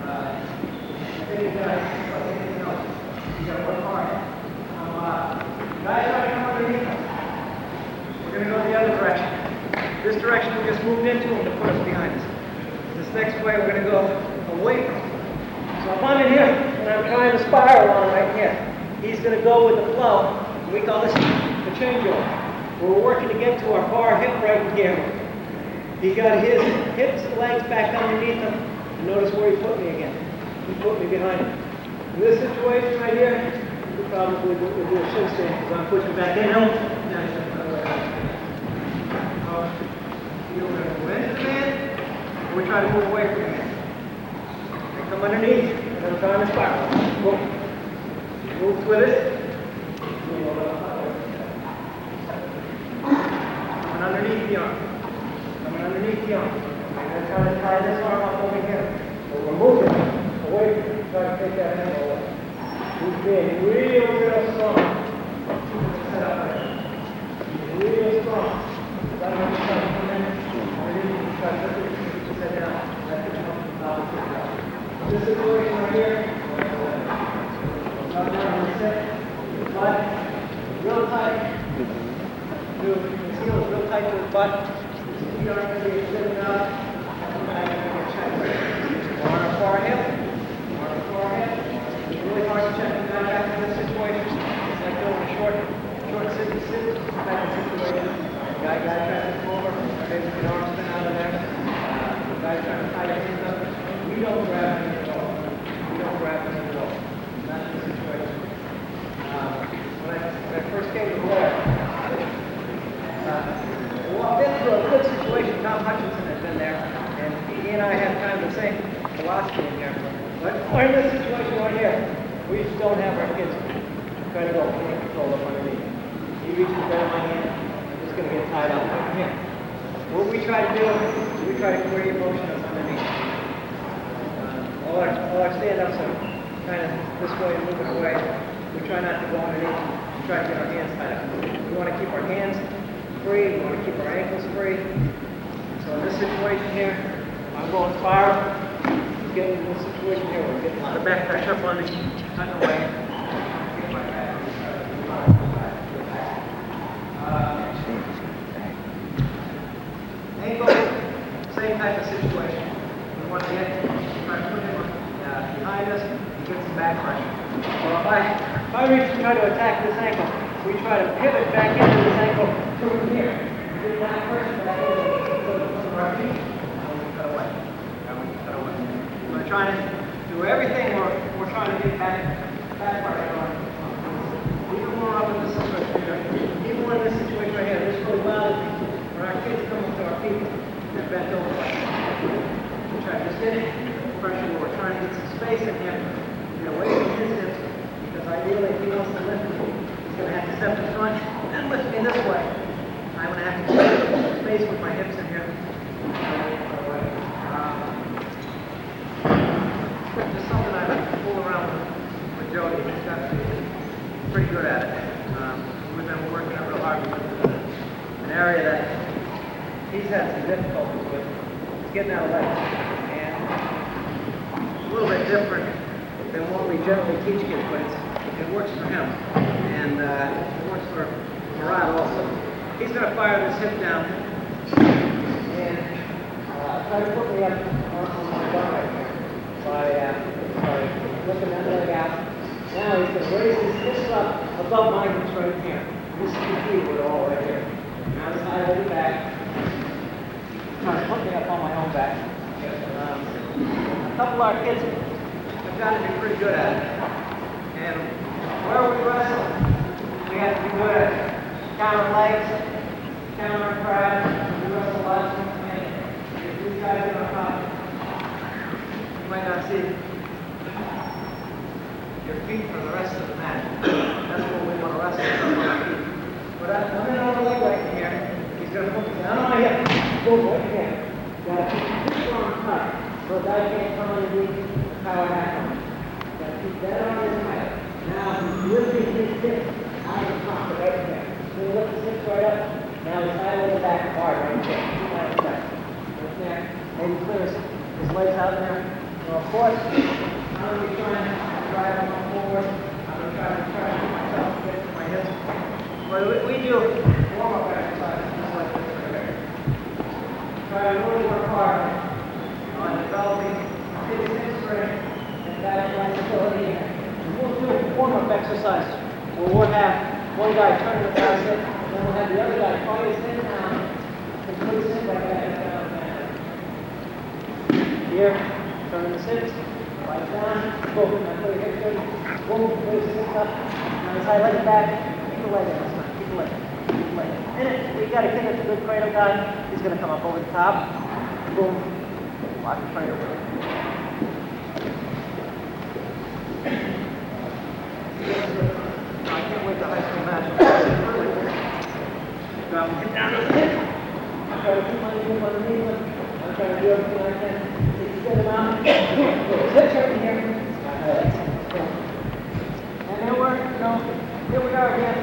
I think you guys, like anything else, you got to work hard. Guys try to come underneath us. We're going to go the other direction. This direction we just moved into him to put us behind us. This next way we're going to go away from him. So if I'm in here and I'm trying to spiral on him right here, he's going to go with the flow. We call this the changeover. We're working to get to our far hip right here. He got his hips and legs back underneath him. And notice where he put me again. He put me behind him. In this situation right here, we probably do a shin stand because I'm pushing back in him. Either we're going to move into the man, or we try to move away from the man. And come underneath, and I'm trying to spiral. Boom. Move with it. Coming underneath the arm. Coming underneath the arm. And then trying to tie this arm up over here. So we're moving away from it. Try to take that hand away. He's being real strong. Set up right. Real strong. That one is trying to come in. Underneath, you try to put your head down. That can help you balance it out. This situation right here. Up there on the sit. Butt. Real tight. His heel is real tight to his butt. His feet aren't going to be sitting out. Back and get checked. On our far hip. On our far hip. It's really hard to check him down after this situation. It's like doing a short sit type of situation. Guy tries to come over. Maybe get arms spin out of there. The guy trying to tie his hands up. We don't grab him at all. We don't grab him at all. That's the situation. When I first came to Blair, walked into a good situation. Tom Hutchinson has been there, and he and I have kind of the same philosophy in here. But we're in this situation right here. We just don't have our kids try to go hand control up underneath. He reaches down my hand, I'm just gonna get tied up right here. What we try to do is we try to clear your motion up underneath. All our stand-ups are kind of this way and moving away. We try not to go underneath. We try to get our hands tied up. We want to keep our hands free. We want to keep our ankles free. So in this situation here, I'm going spiral. We're getting in this situation here. We're getting the back pressure up on me, cutting away. Get my back. Ankle, same type of situation. We want to try to put him behind us and get some back pressure. So if I reach to try to attack this ankle, we try to pivot back into this ankle from here. Get that pressure back into our feet, and we cut away. We're trying to do everything we're trying to get back pressure on. Even more up in this situation here. Even more in this situation right here. This really well when our kids come up to our feet and bent over. We try to just get it. Pressure. We're trying to get some space in here, get away from his hips, because ideally if he wants to lift me, he's going to have to step in front and lift me this way. I'm going to have to get some space with my hips in here. Just something I fool around with Jody. He's got to be pretty good at it. We've been working out real hard with an area that he's had some difficulties with. It's getting out of legs. A little bit different than what we generally teach kids, but it works for him, and it works for Murad also. He's going to fire this hip down and try to put me up on my bum right here by looking that leg out. Now he's going to raise his hips up above my hips right here. This is the key with all right here. Now this side of the back. Trying to put me up on my own back. A couple of our kids have got to be pretty good at it. And where we wrestle, we have to be good at counter legs, counter crabs. We wrestle lots of things. If these guys are on top, you might not see your feet for the rest of the match. That's what we want to wrestle on our feet. But I'm in on the leg right here. He's going to put me down on my hip. Go right here. Got to keep this arm tight. So that can't come underneath the power half on. Got to keep that on his head. Now he's lifting his hips out of the pocket right there. So he lifts his hips right up. Now he's high over the back hard right there. Right there. Right there. Maybe clears his legs out there. So of course, I'm going to be trying to drive him forward. I'm going to try to keep myself to get to my hips. But we do warm-up exercises just like this right here. Try to really work hard on developing his hip strength and back flexibility. And we'll do warm-up exercises where we'll have one guy turning the bicep, and then we'll have the other guy fight his head down and put his hip like that down. Here, turning the hips, fight down, boom, now put your hips good, boom, put his hips up, now his high leg back, keep the leg in this time, keep the leg, keep the leg. And we got to get it to good cradle guy, he's going to come up over the top, boom. Lock the cradle. I can't wait to high school match. Get down to the hip. I'm trying to keep my knee underneath him. I'm trying to do everything I can to get him out. Hips right in here. And then here we are again.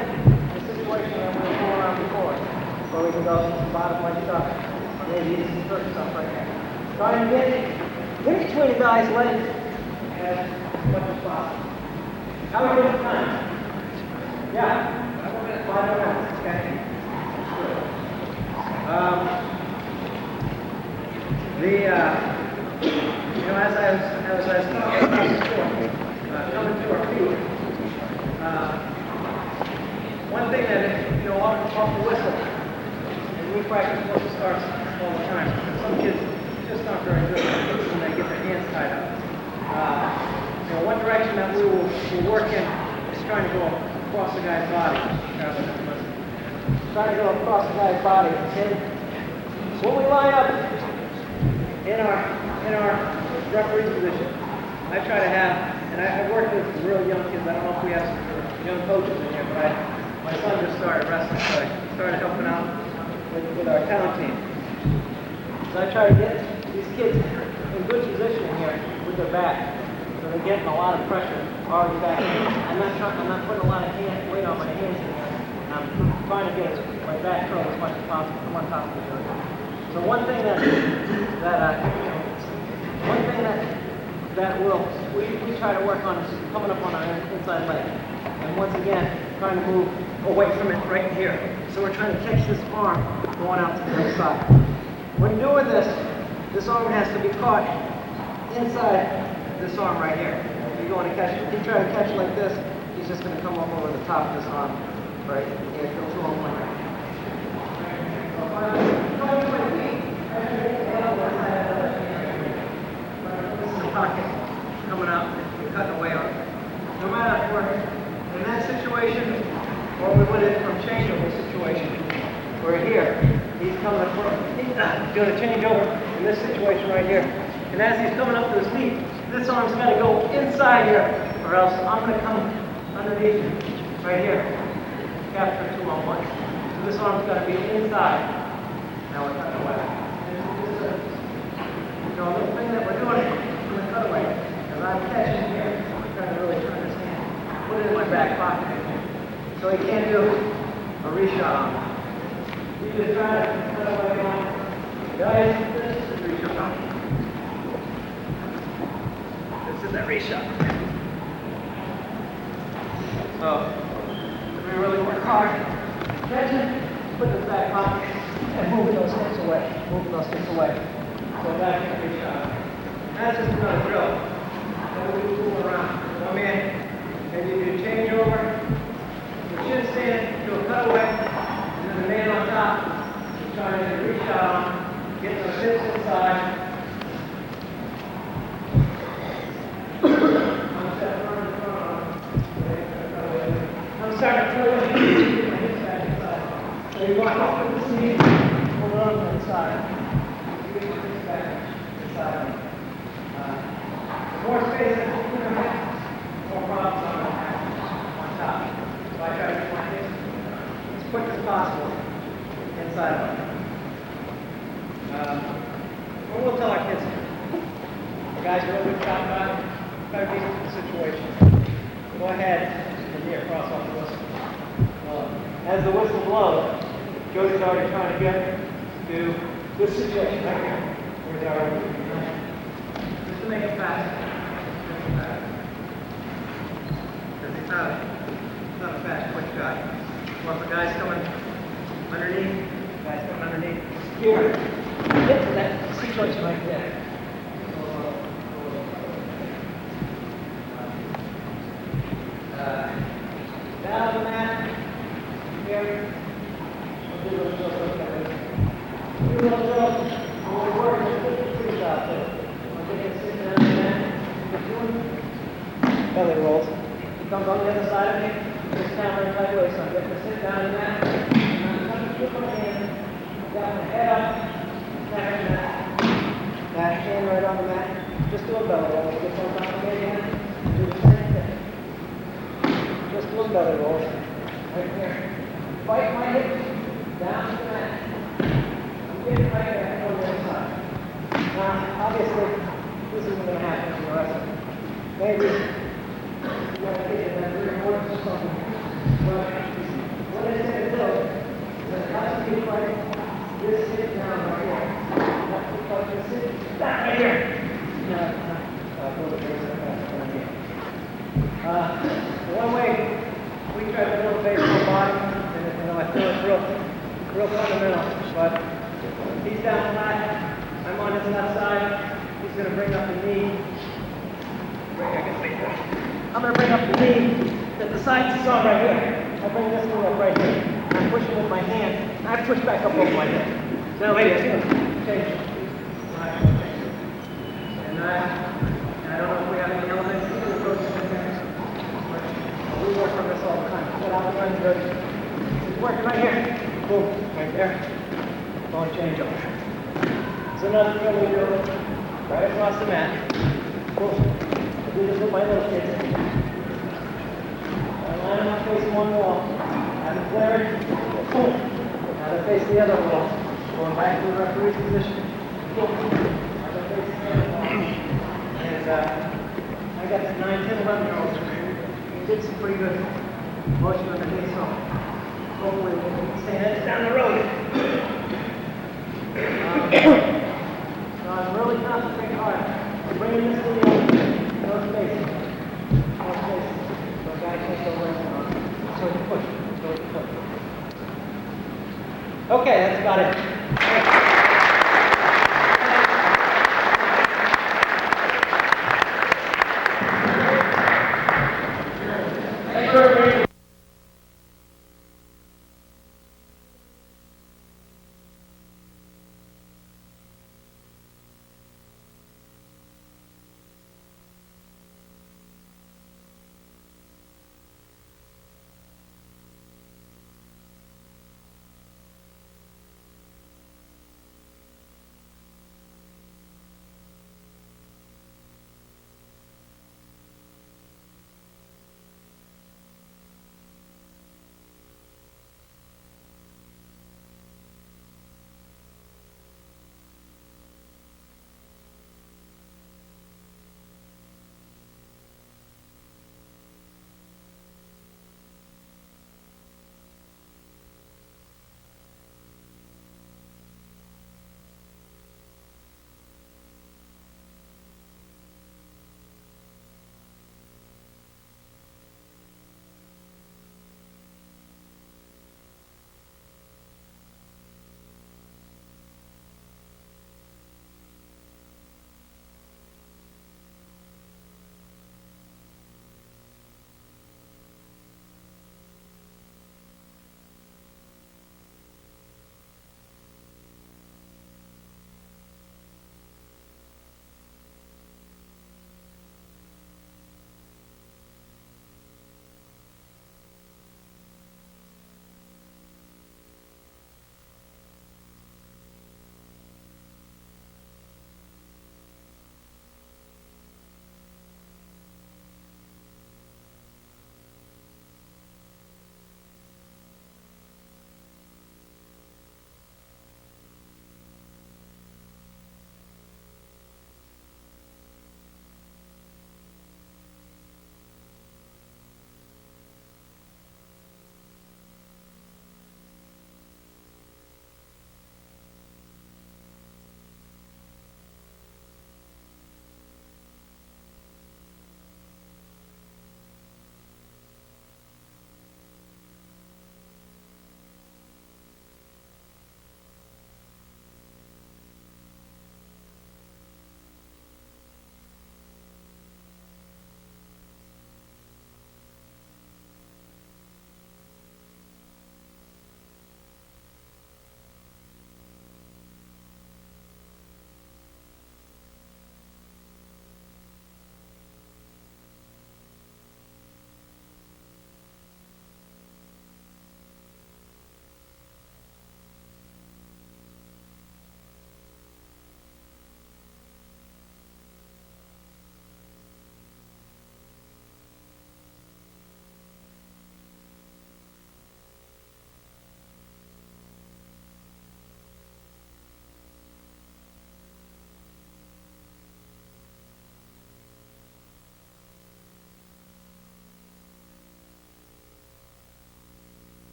The situation that we were going around before. Where we can go to the bottom like stuff. Maybe this is certain stuff right here. Try and get in between the guy's legs as much as possible. How are we doing time? Yeah. 5 minutes. Okay. Good. As I was talking about before, coming to our feet, one thing that off the whistle, and we practice whistle starts all the time. Some kids just not very good when they get their hands tied up. One direction that we will work in is trying to go across the guy's body. Trying to go across the guy's body. And when we line up in our referee's position, I try to have, and I work with real young kids. I don't know if we have some young coaches in here, but my son just started wrestling, so I started helping out with our talent team. So I try to get these kids in good position here with their back. So they're getting a lot of pressure already back in. I'm not putting a lot of weight on my hands in here. And I'm trying to get my back curled as much as possible from on top of each other. So one thing that we try to work on is coming up on our inside leg. And once again, trying to move away from it right here. So we're trying to catch this arm going out to the other side. When doing this arm has to be caught inside this arm right here. You're going to catch it. If you try to catch it like this, he's just going to come up over the top of this arm right here. Go to him like that. This is a pocket coming out and cutting away on it. No matter if we're in that situation or we went in from changeover situation, we're here. He's coming up, he's doing a changeover in this situation right here. And as he's coming up to his knee, this arm's got to go inside here, or else I'm going to come underneath right here. Capture 2-on-1. So this arm's got to be inside. Now we're cutting away. The thing that we're doing in the cutaway is I'm catching here. I'm trying to really turn this hand, put it in my back pocket, so he can't do a reshot on it. You just try to cut away on it. Guys, this is a reshot. This is that reshot. So, we really work hard. Catch it, put it in the back pocket, and move those hips away. Move those hips away. So that can be shot. That's just another drill. Then we move around. Come in, maybe you do change over, your chin stand, do a cutaway, and then the man on top is trying to reach out, get those hips inside. I'm starting to throw it. My hips back inside. So you walk off with the knee, hold on to the side. You get your hips back inside. The more space that you put in your hips, more problems I'm going to have on top. So I try to get my hips as quick as possible inside of it. What we'll tell our kids, guys, what we've talked about, try to be in the situation. Go ahead and here, cross off the whistle. As the whistle blows, Joey's already trying to get to this situation right here. Where's our just to make it fast. Because he's not a fast, quick guy. Well, if a guy's coming underneath, here, get to that situation right there. Down the mat, here. Do a little drill. We'll work with the free shot there. We'll get it sitting down the mat. Belly rolls. He comes on the other side of me. Just down right sideways. So I'm getting to sit down in that. And I'm trying to keep my hand. Got my head up. That hand right on the mat. Just do a belly roll. Get on top of me again. Do the same thing. Just do a belly roll. Right here. Fight my hips down to the mat. I'm getting right there on the other side. Now, obviously, this isn't going to happen in the wrestling. Maybe you're going to get in that rear quarter or something. But what I say to do is that it has to be like this sit down right here. Not to touch this sit down right here. One way we try to build a baseball body, and I feel it's real fundamental. But he's down flat. I'm on his left side. He's going to bring up the knee. I'm going to bring up the knee that the side is on right here. I bring this knee up right here. I'm pushing with my hand. I push back up over my head. Now, ladies, change. And I don't know if we have any elements to the approach in here. We work on this all the time. But I'm trying to it's working right here. Boom, right there. Going change over. It's another drill we do right across the mat. Boom. I do this with my little kids. Line up facing one wall. Have it cleared. Boom. Now to face the other wall. Going back to the referee's position. Boom. Now to face the other wall. And I got the 9, 10, 11-year-olds. Did some pretty good motion underneath, so hopefully we can stay heads down the road. So I'm really concentrating hard. Bringing this to the no space. No space. So a guy can't go around. So you push. So you push. Okay, that's about it. Thank you, everybody.